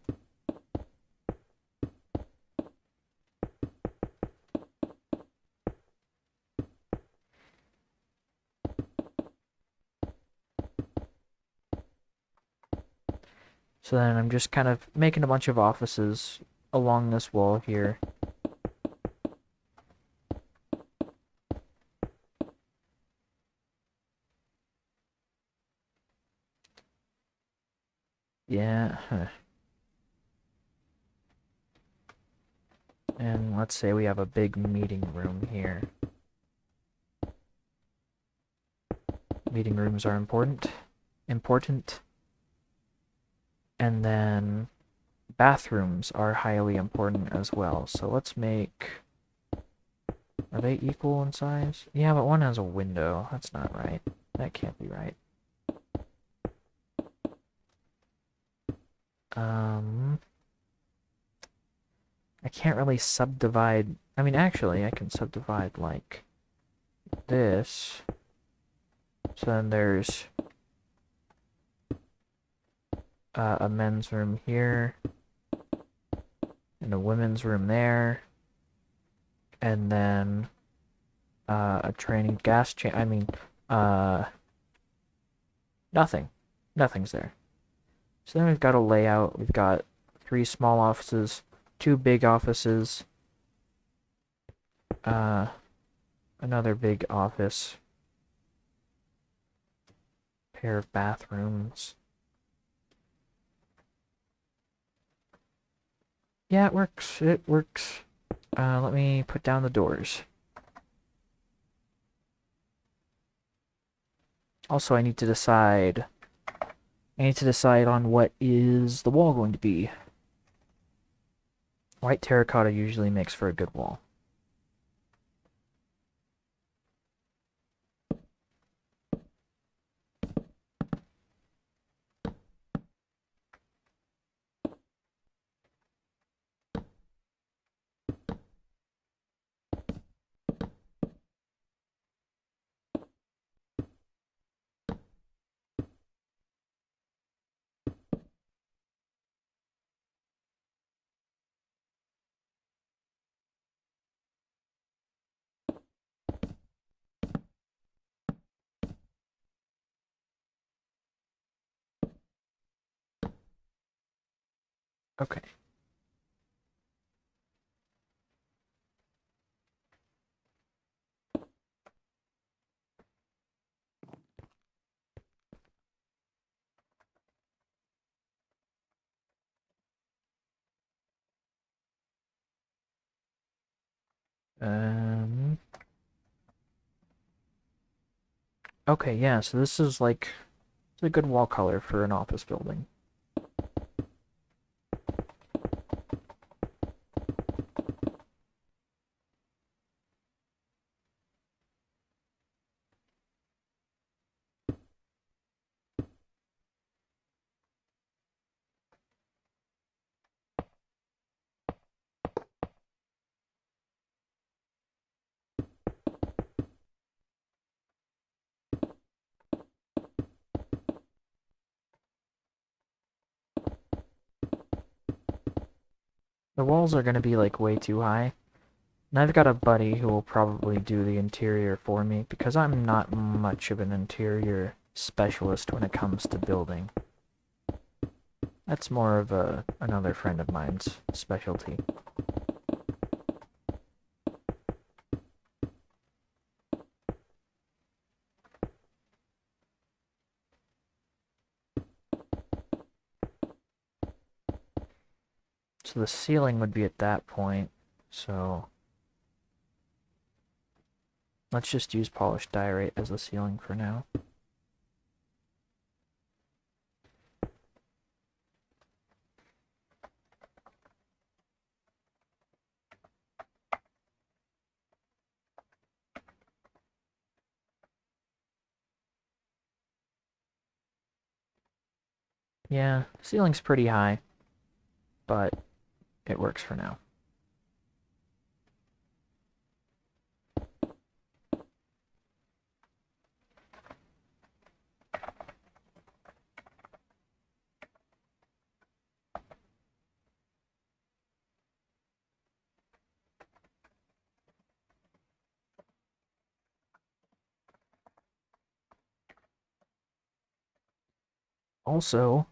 So then I'm just kind of making a bunch of offices along this wall here. Yeah. building. Let's say we have a big meeting room here. Meeting rooms are important. And then bathrooms are highly important as well. So let's make... Are they equal in size? Yeah, but one has a window. That's not right. That can't be right. I can't really subdivide... I mean, actually, I can subdivide, like, this. So then there's a men's room here, and a women's room there, and then a training gas chamber. I mean, nothing. Nothing's there. So then we've got a layout. We've got 3 small offices, 2 big offices, another big office, pair of bathrooms. Yeah, it works. It works. Let me put down the doors. Also, I need to decide on what is the wall going to be. White terracotta usually makes for a good wall. Okay. Okay, yeah, so this is like, it's a good wall color for an office building. The walls are going to be like way too high. And I've got a buddy who will probably do the interior for me because I'm not much of an interior specialist when it comes to building. That's more of another friend of mine's specialty. So the ceiling would be at that point, so let's just use polished diorite as the ceiling for now. Yeah, ceiling's pretty high, but it works for now. Also,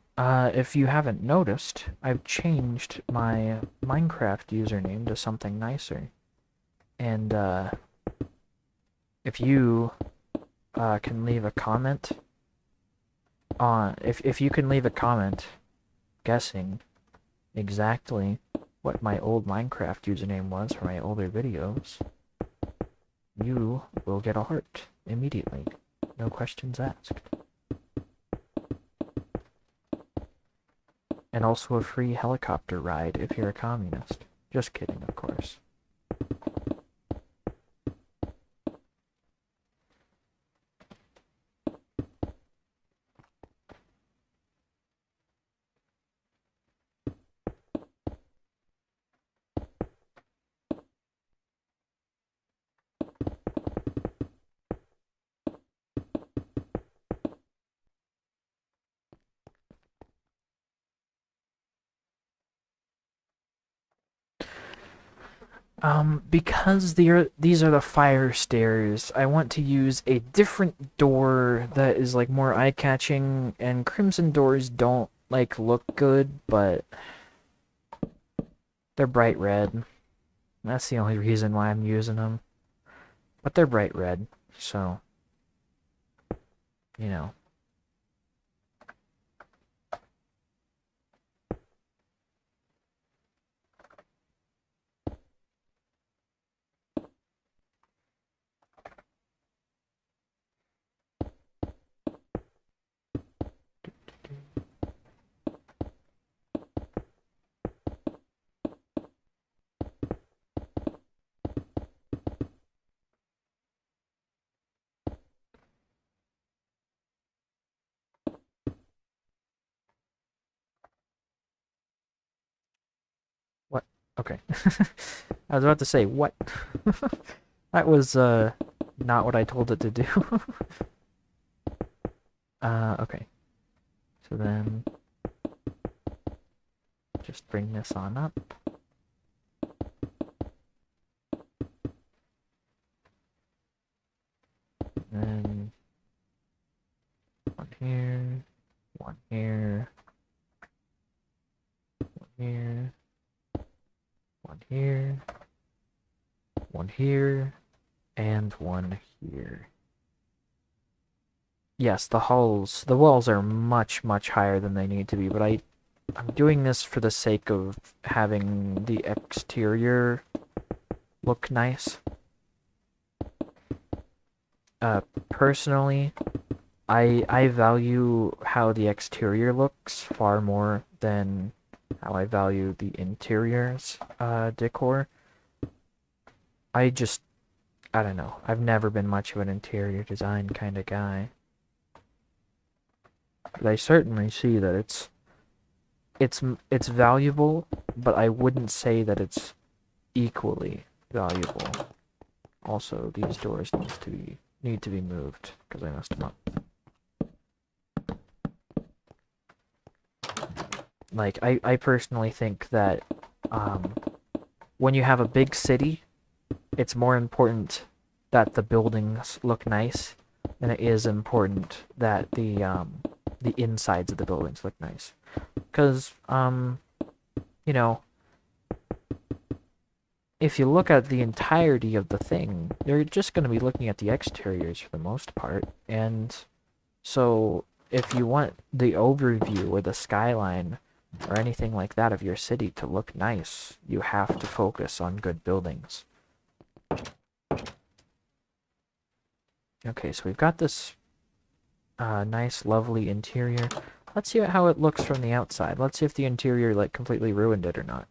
if you haven't noticed, I've changed my Minecraft username to something nicer. And, if you can leave a comment on... If you can leave a comment guessing exactly what my old Minecraft username was for my older videos, you will get a heart immediately. No questions asked. And also a free helicopter ride if you're a communist. Just kidding, of course. Because these are the fire stairs, I want to use a different door that is like more eye-catching, and crimson doors don't like look good, but they're bright red. That's the only reason why I'm using them. But they're bright red, so you know. What? Okay. I was about to say, what? That was, not what I told it to do. Okay. So then, just bring this on up. Then, one here, one here, one here, one here, one here, and one here. Yes, the walls are much, much higher than they need to be, but I'm doing this for the sake of having the exterior look nice. Personally, I value how the exterior looks far more than how I value the interior's decor. I don't know. I've never been much of an interior design kind of guy. But I certainly see that it's valuable, but I wouldn't say that it's equally valuable. Also, these doors need to be moved because I messed them up. Like I personally think that when you have a big city, it's more important that the buildings look nice than it is important that the insides of the buildings look nice. Because you know, if you look at the entirety of the thing, you're just going to be looking at the exteriors for the most part. And so if you want the overview or the skyline or anything like that of your city to look nice, you have to focus on good buildings. Okay, so we've got this nice, lovely interior. Let's see how it looks from the outside. Let's see if the interior, like, completely ruined it or not.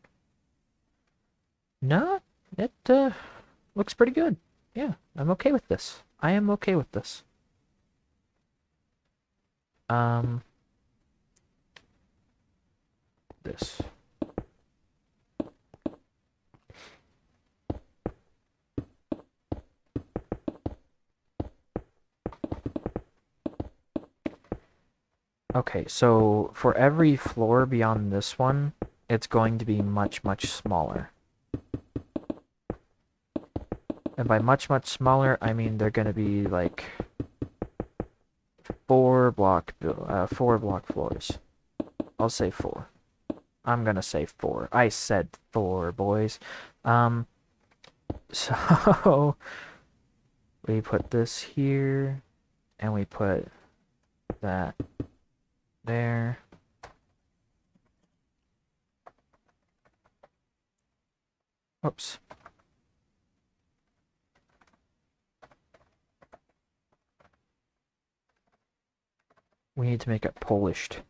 No, it looks pretty good. Yeah, I'm okay with this. I am okay with this. This. Okay, so for every floor beyond this one, it's going to be much, much smaller. And by much, much smaller, I mean they're going to be like 4 block floors. I'll say 4. I'm gonna say 4. I said 4, boys. So we put this here, and we put that there. Oops. We need to make it polished.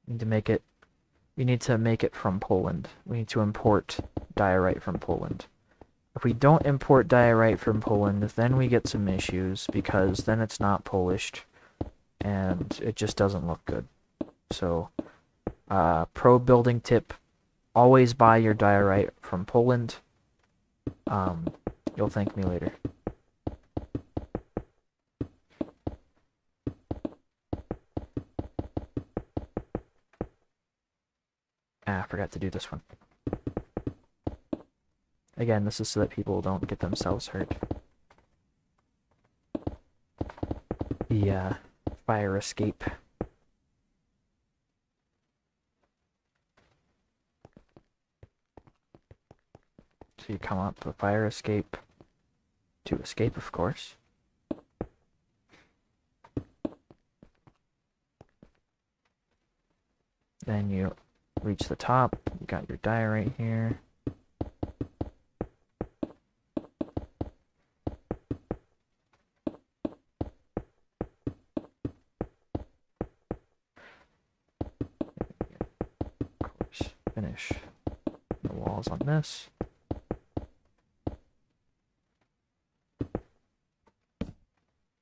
We need to make it. We need to make it from Poland. We need to import diorite from Poland. If we don't import diorite from Poland, then we get some issues because then it's not polished and it just doesn't look good. So, pro building tip: always buy your diorite from Poland. You'll thank me later. I forgot to do this one. Again, this is so that people don't get themselves hurt. The fire escape. So you come up a fire escape to escape, of course. Then you reach the top. You got your diorite here. Of course, finish the walls on this.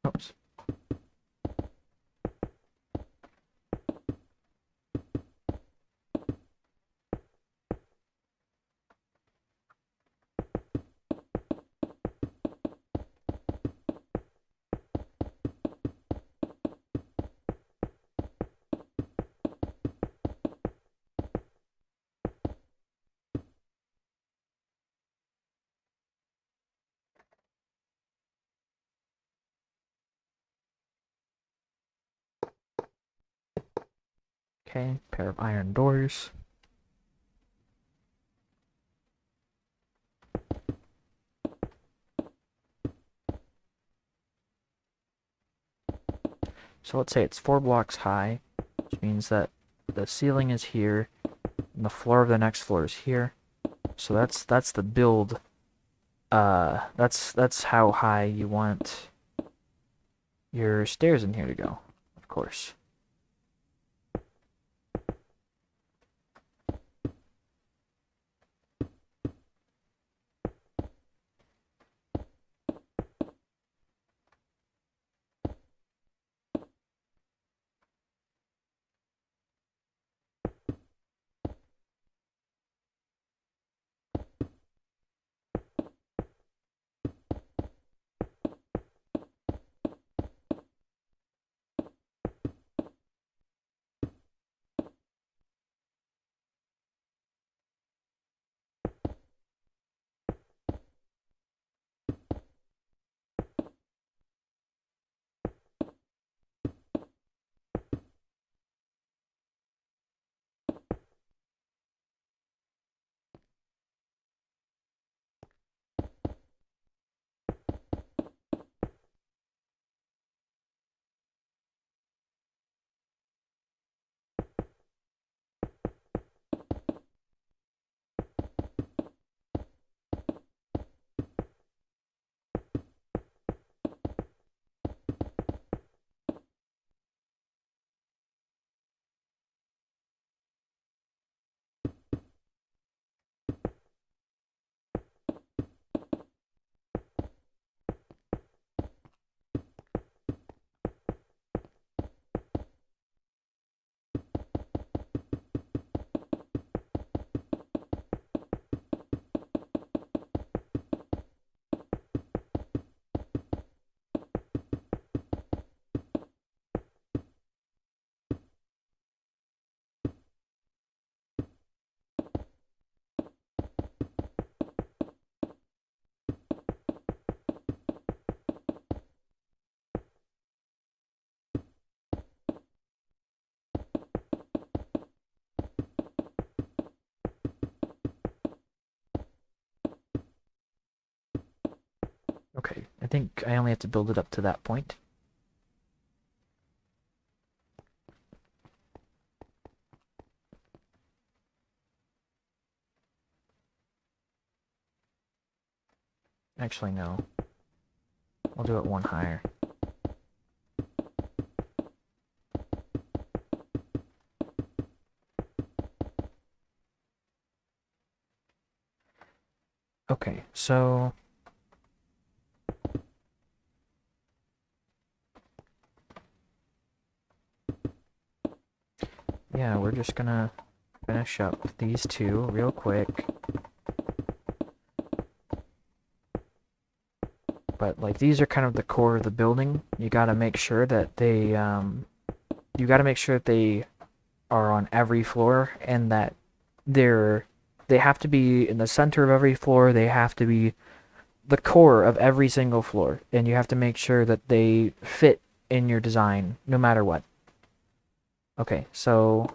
Oops. Okay, pair of iron doors. So let's say it's 4 blocks high, which means that the ceiling is here, and the floor of the next floor is here. So that's the build. That's how high you want your stairs in here to go, of course. Okay, I think I only have to build it up to that point. Actually, no. We'll do it one higher. Okay, so... yeah, we're just gonna finish up these two real quick. But, like, these are kind of the core of the building. You gotta make sure that they, you gotta make sure that they are on every floor and that they have to be in the center of every floor. They have to be the core of every single floor. And you have to make sure that they fit in your design no matter what. Okay, so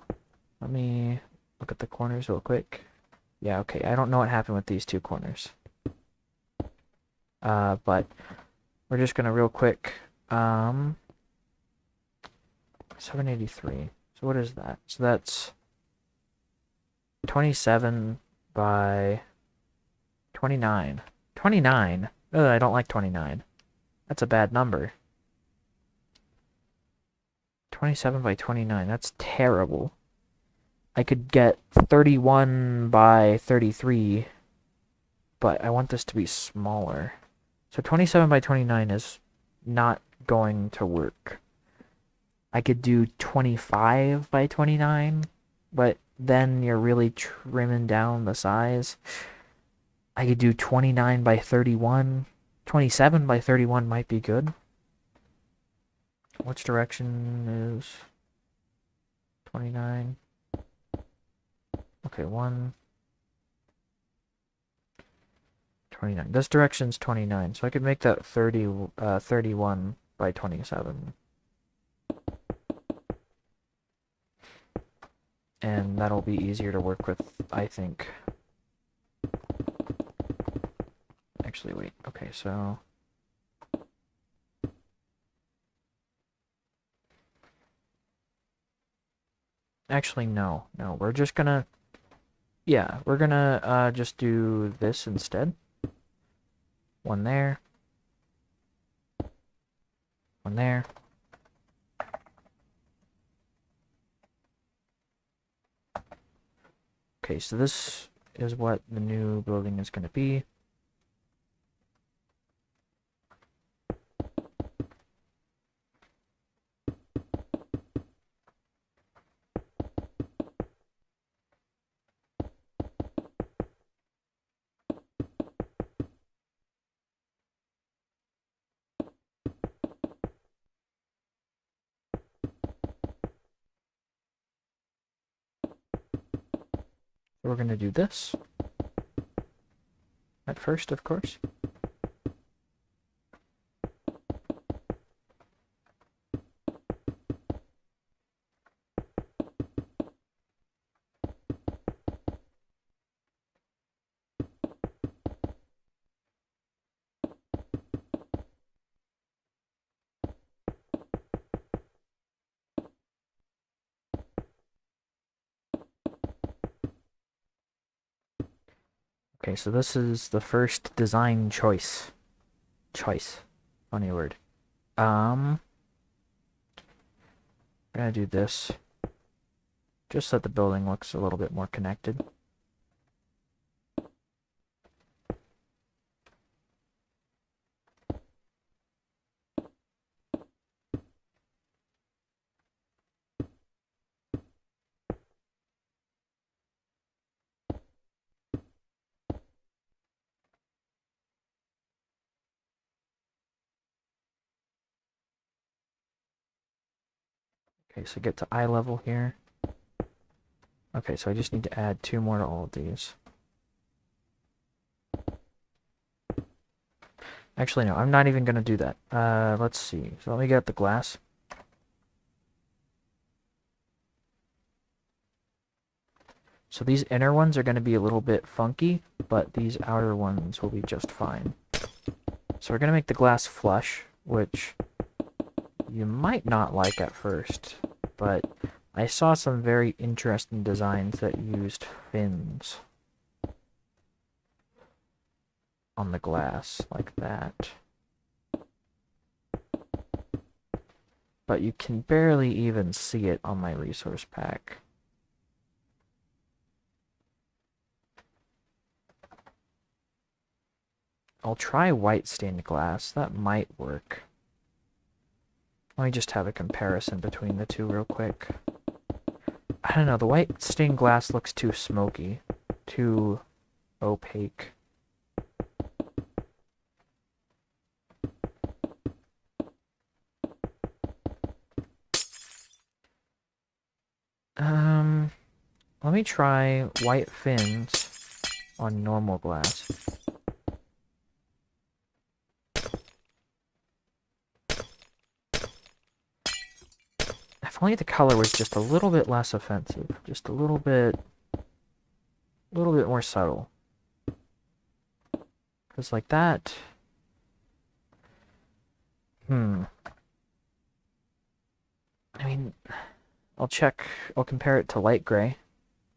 let me look at the corners real quick. Yeah, okay, I don't know what happened with these two corners. But we're just gonna real quick, 783. So what is that? So that's 27 by 29. 29? Ugh, I don't like 29. That's a bad number. 27 by 29, that's terrible. I could get 31 by 33, but I want this to be smaller. So 27 by 29 is not going to work. I could do 25 by 29, but then you're really trimming down the size. I could do 29 by 31. 27 by 31 might be good. Which direction is 29? Okay, 1. 29. This direction's 29, so I could make that 31 by 27. And that'll be easier to work with, I think. Actually, wait. Okay, so... actually, no. No, we're just gonna... yeah, we're gonna just do this instead. One there. One there. Okay, so this is what the new building is gonna be. So we're gonna do this. At first, of course. Okay, so this is the first design choice. Choice. Funny word. We're gonna do this. Just so that the building looks a little bit more connected. Okay, so get to eye level here. Okay, so I just need to add 2 more to all of these. Actually, no, I'm not even going to do that. Let's see. So let me get the glass. So these inner ones are going to be a little bit funky, but these outer ones will be just fine. So we're going to make the glass flush, which you might not like at first, but I saw some very interesting designs that used fins. on the glass, like that. But you can barely even see it on my resource pack. I'll try white stained glass. That might work. Let me just have a comparison between the two real quick. I don't know, the white stained glass looks too smoky, too opaque. Let me try white fins on normal glass. If only the color was just a little bit less offensive, just a little bit more subtle. Because like that, I mean, I'll compare it to light gray.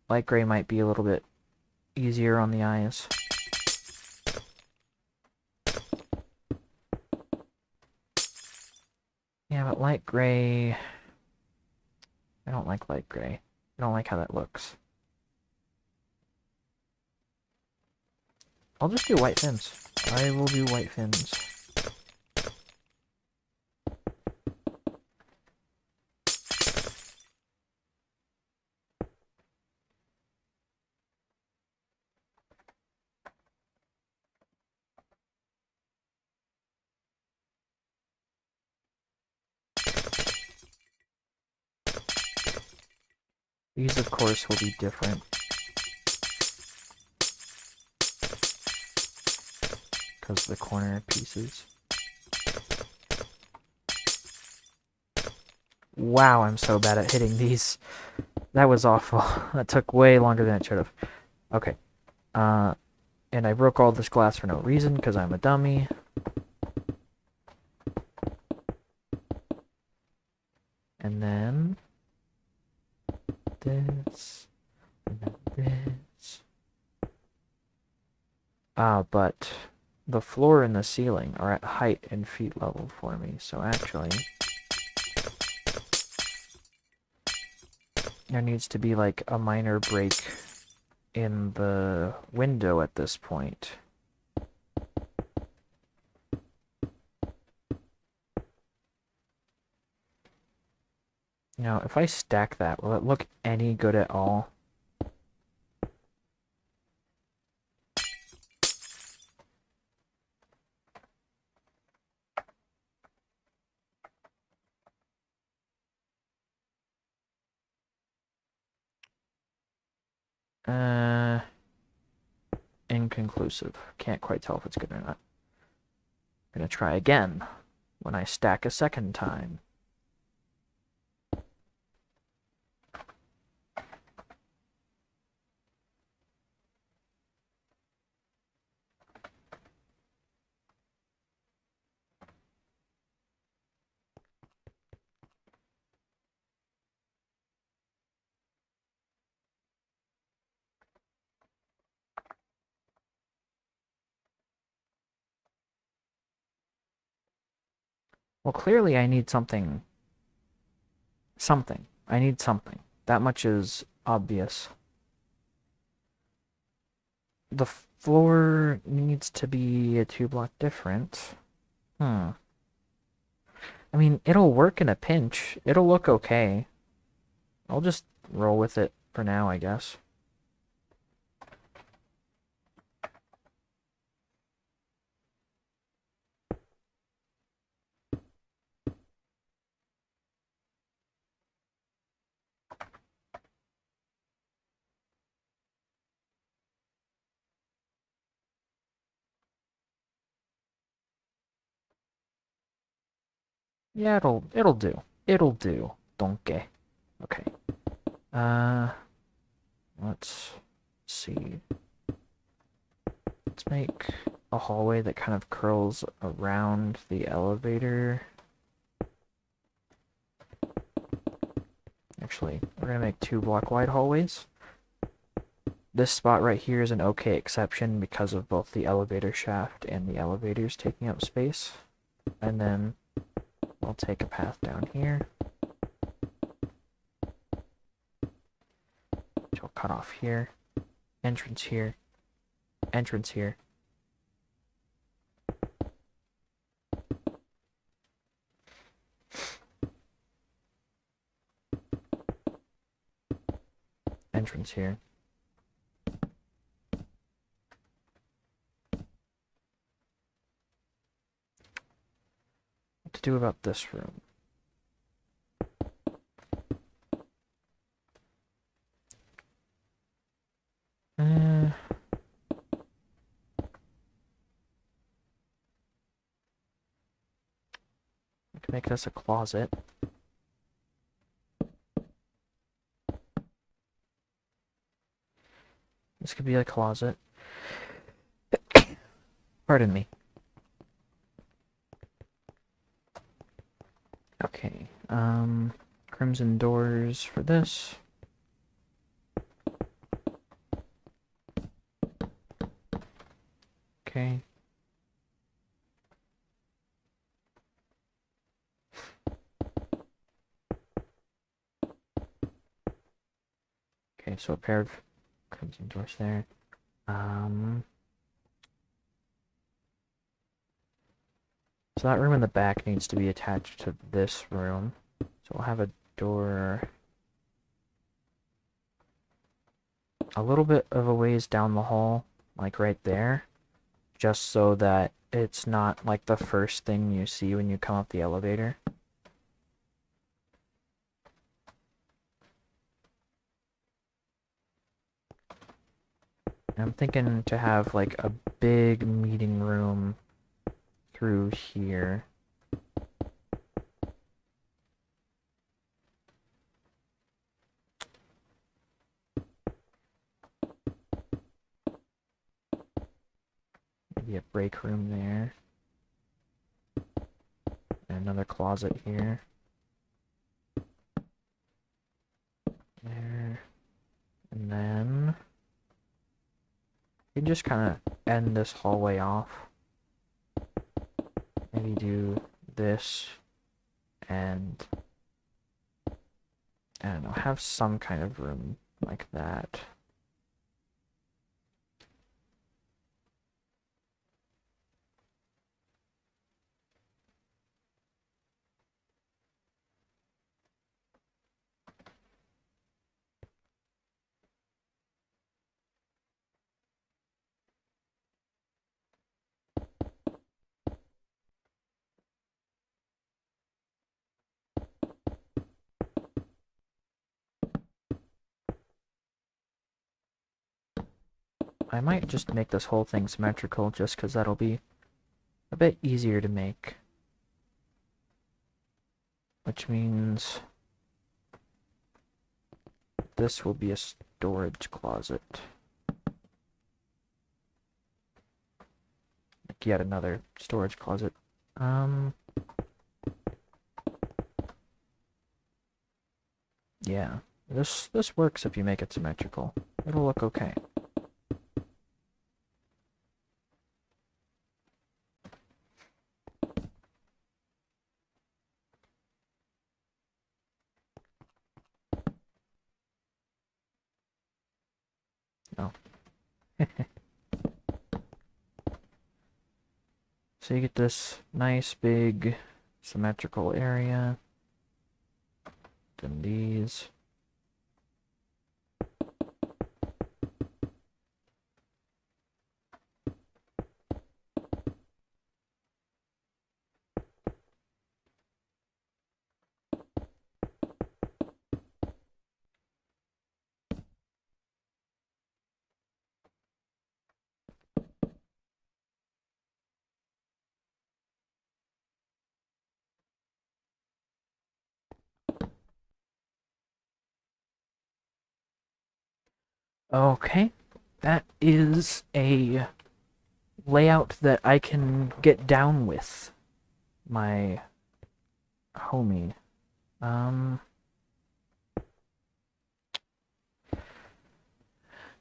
Light gray might be a little bit easier on the eyes. Yeah, but light gray, I don't like light gray. I don't like how that looks. I'll just do white fins. I will do white fins. These, of course, will be different. Because of the corner pieces. Wow, I'm so bad at hitting these. That was awful. That took way longer than it should have. Okay. And I broke all this glass for no reason, because I'm a dummy. And then this, and then this. But the floor and the ceiling are at height and feet level for me, so actually there needs to be like a minor break in the window at this point. Now, if I stack that, will it look any good at all? Inconclusive. Can't quite tell if it's good or not. I'm gonna try again when I stack a second time. Well, clearly I need something. I need something. That much is obvious. The floor needs to be a 2 block different. I mean, it'll work in a pinch. It'll look okay. I'll just roll with it for now, I guess. Yeah, it'll do. It'll do. Donkey. Okay. Let's see. Let's make a hallway that kind of curls around the elevator. Actually, we're gonna make 2 block wide hallways. This spot right here is an okay exception because of both the elevator shaft and the elevators taking up space. And then I'll take a path down here, which I'll cut off here. Entrance here. Entrance here. Entrance here. What to do about this room? I can make this a closet. This could be a closet. Pardon me. Okay, crimson doors for this. Okay. Okay, so a pair of crimson doors there. So that room in the back needs to be attached to this room. So we'll have a door a little bit of a ways down the hall, like right there, just so that it's not like the first thing you see when you come up the elevator. I'm thinking to have like a big meeting room through here. Maybe a break room there. And another closet here. There. And then you can just kind of end this hallway off. Maybe do this and I don't know, have some kind of room like that. I might just make this whole thing symmetrical just because that'll be a bit easier to make. Which means this will be a storage closet. Like yet another storage closet. Yeah. This works if you make it symmetrical. It'll look okay. Oh. So you get this nice big symmetrical area. Then these. Okay, that is a layout that I can get down with, my homie.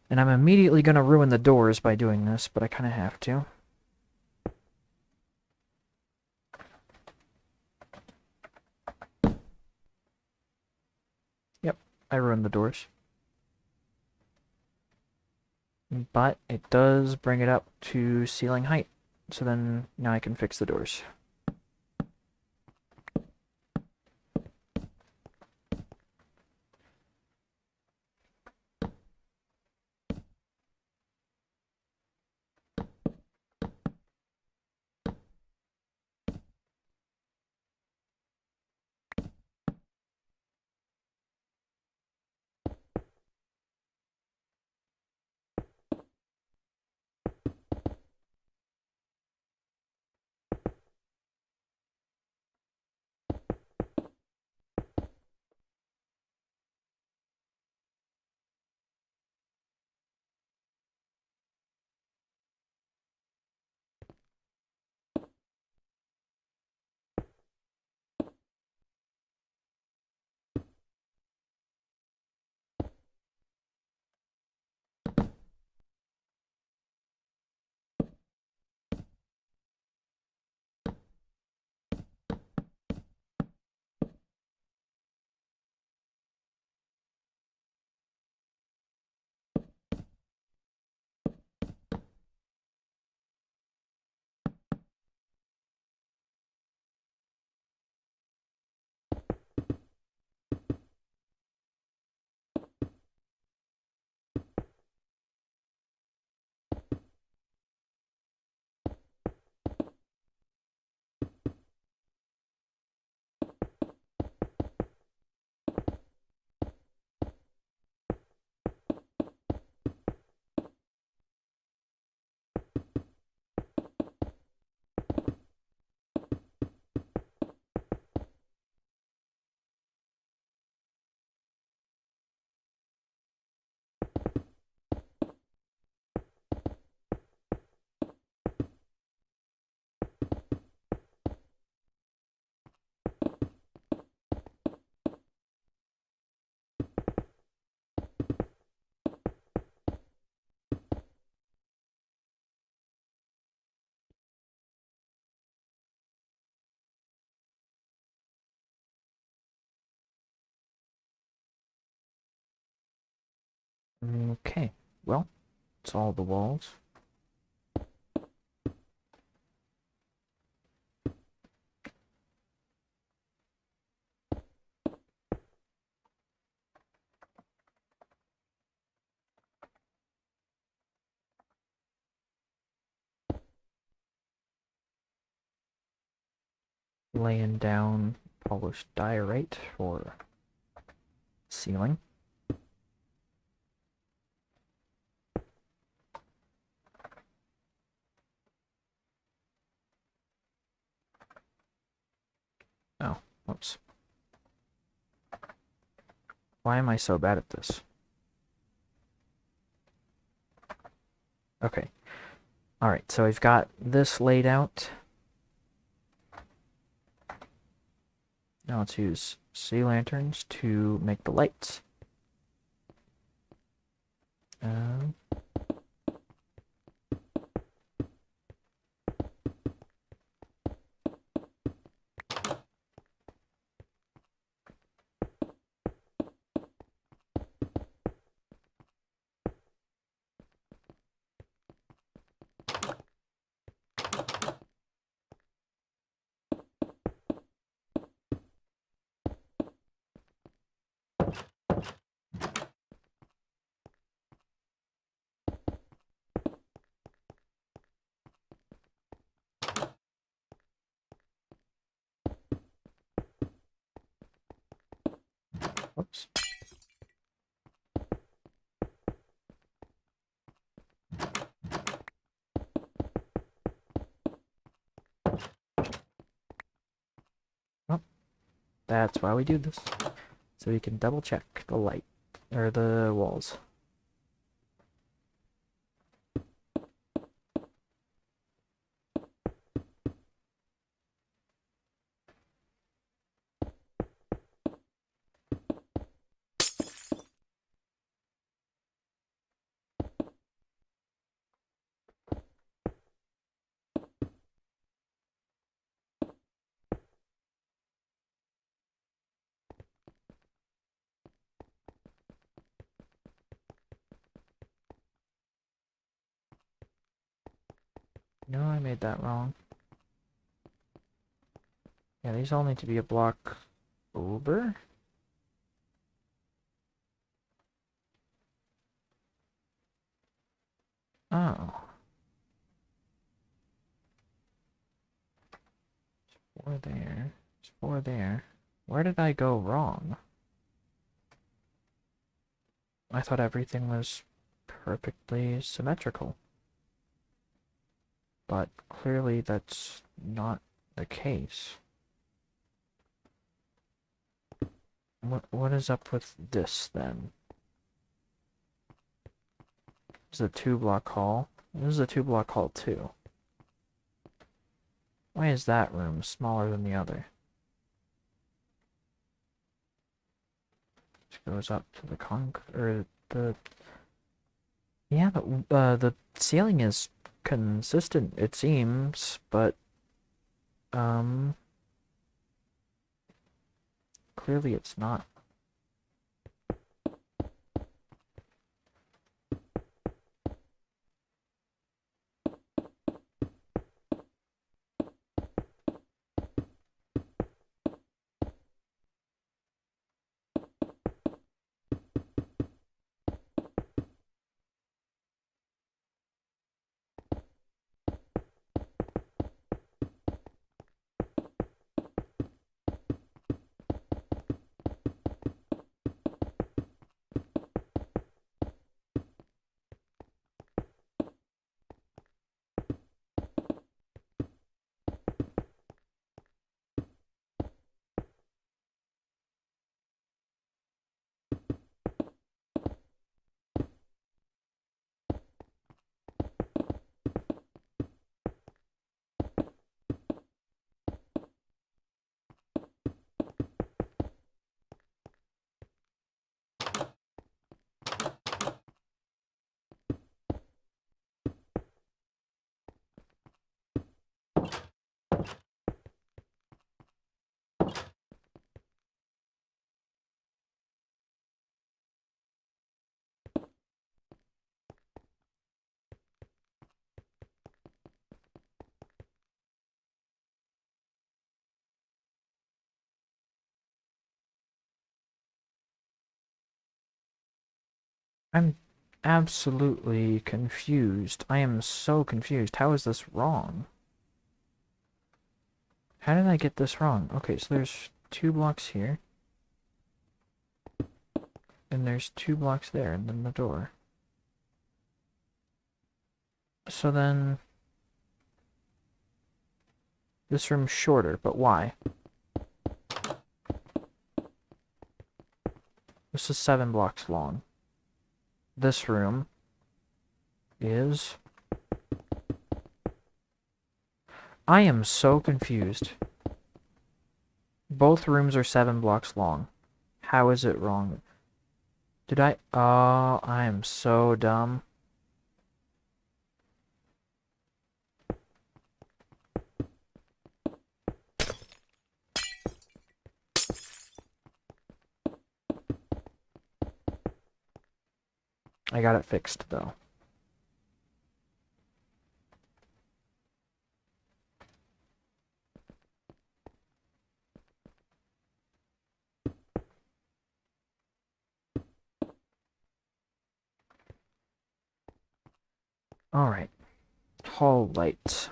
And I'm immediately going to ruin the doors by doing this, but I kind of have to. Yep, I ruined the doors. But it does bring it up to ceiling height. So then now I can fix the doors. Okay, well, it's all the walls. Laying down polished diorite for ceiling. Oh, whoops. Why am I so bad at this? Okay. Alright, so I've got this laid out. Now let's use sea lanterns to make the lights. Um, whoops. Well, that's why we do this. So we can double check the light, or the walls. No, I made that wrong. Yeah, these all need to be a block over. Oh. Four there. There's four there. Where did I go wrong? I thought everything was perfectly symmetrical. But clearly that's not the case. What is up with this then? This is a 2-block hall. This is a 2-block hall too. Why is that room smaller than the other? It goes up to the yeah, the ceiling is consistent, it seems, but clearly it's not. I'm absolutely confused. I am so confused. How is this wrong? How did I get this wrong? Okay, so there's 2 blocks here. And there's 2 blocks there, and then the door. So then... this room's shorter, but why? This is 7 blocks long. This room is... I am so confused. Both rooms are 7 blocks long. How is it wrong? Did I... oh, I am so dumb. I got it fixed, though. Alright. Hall lights.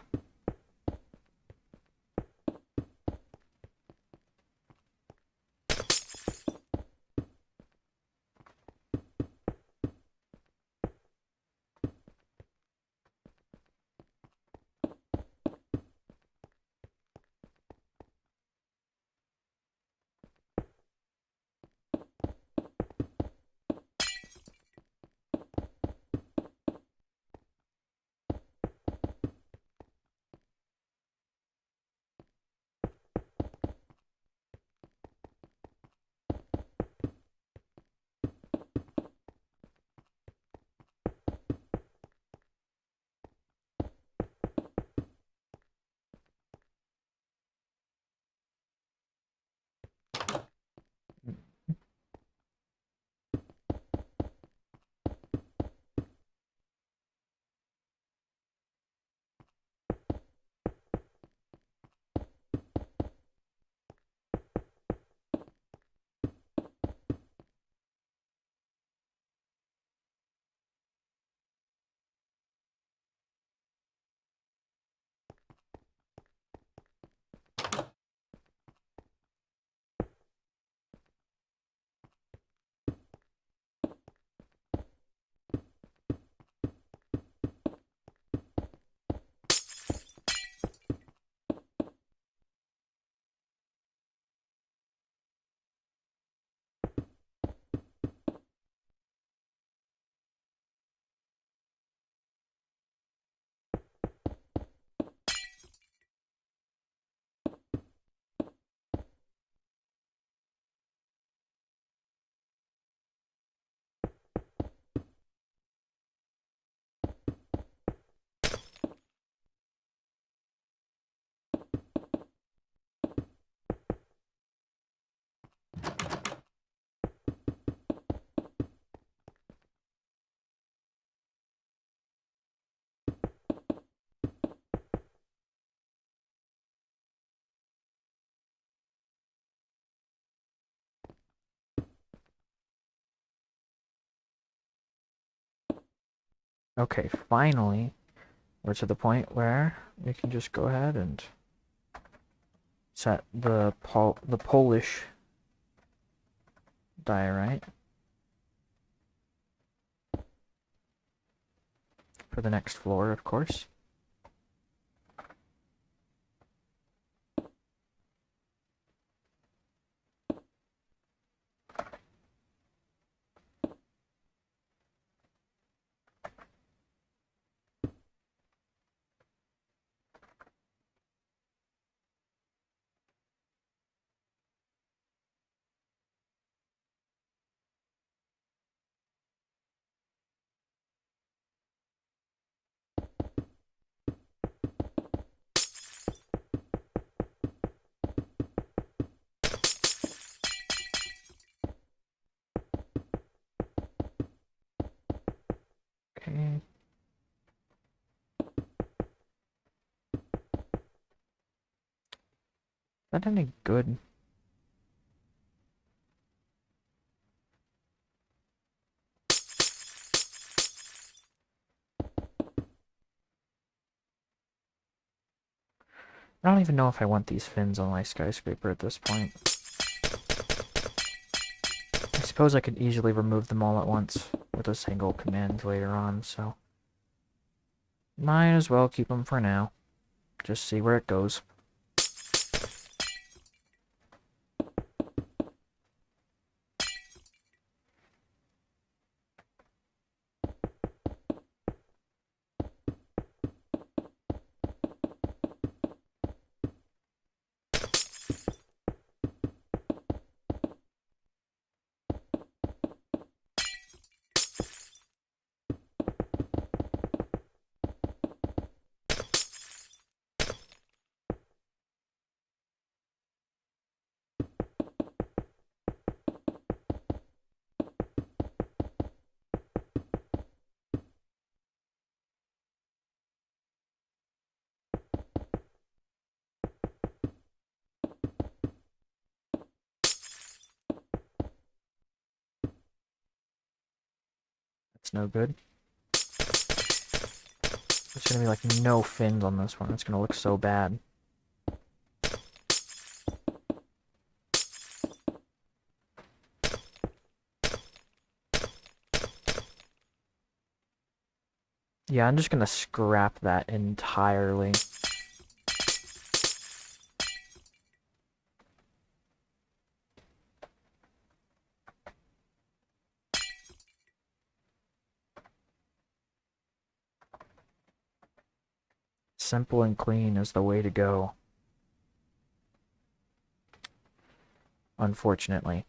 Okay, finally, we're to the point where we can just go ahead and set the Polish diorite for the next floor, of course. Okay. Is that any good? I don't even know if I want these fins on my skyscraper at this point. I suppose I could easily remove them all at once with a single command later on, so might as well keep them for now. Just see where it goes. That's no good. There's gonna be like no fins on this one. It's gonna look so bad. Yeah, I'm just gonna scrap that entirely. Simple and clean is the way to go. Unfortunately.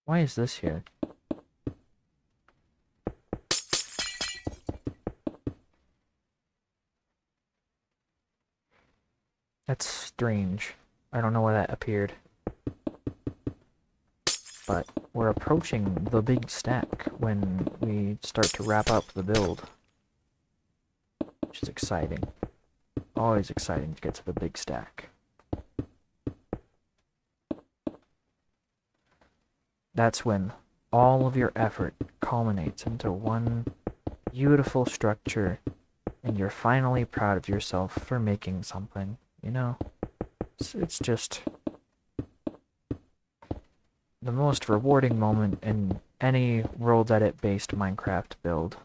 Why is this here? That's strange. I don't know why that appeared. But we're approaching the big stack when we start to wrap up the build. Which is exciting. Always exciting to get to the big stack. That's when all of your effort culminates into one beautiful structure, and you're finally proud of yourself for making something, you know? It's just the most rewarding moment in any world edit based Minecraft build.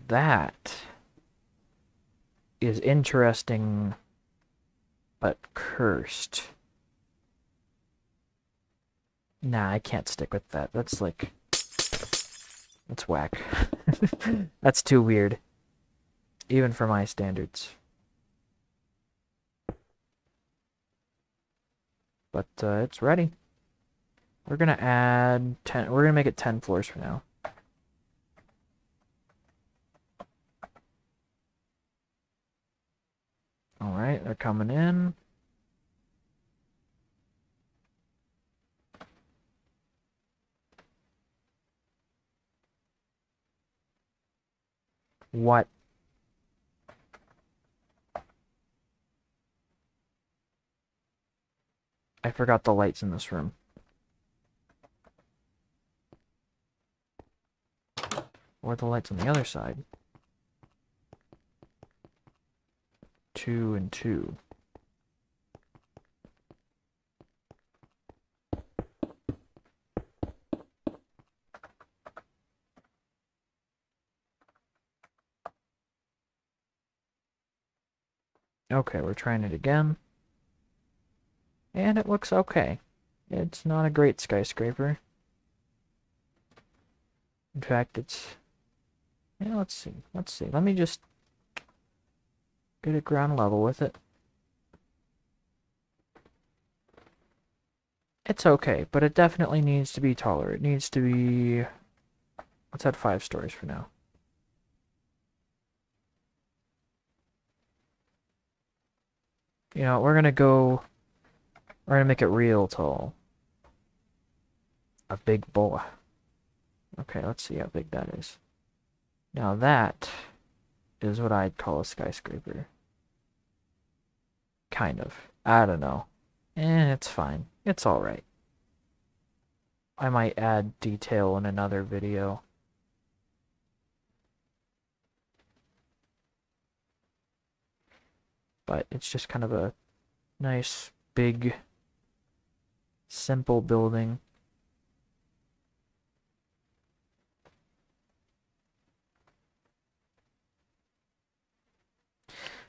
That is interesting, but cursed. Nah, I can't stick with that. That's like... that's whack. That's too weird. Even for my standards. But it's ready. We're gonna add 10... we're gonna make it 10 floors for now. Alright, they're coming in. What? I forgot the lights in this room. Or the lights on the other side. 2 and 2. Okay, we're trying it again. And it looks okay. It's not a great skyscraper. In fact, it's... yeah, let's see. Let's see. Let me just get at ground level with it. It's okay, but it definitely needs to be taller. It needs to be... let's add 5 stories for now. You know, we're gonna make it real tall. A big boy. Okay, let's see how big that is. Now that is what I'd call a skyscraper. Kind of. I don't know. It's fine. It's alright. I might add detail in another video. But it's just kind of a nice, big, simple building.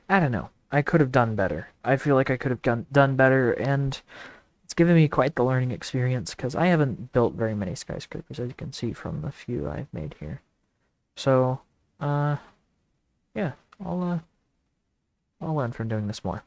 I don't know. I could have done better. I feel like I could have done better, and it's given me quite the learning experience, because I haven't built very many skyscrapers, as you can see from the few I've made here. So, yeah, I'll learn from doing this more.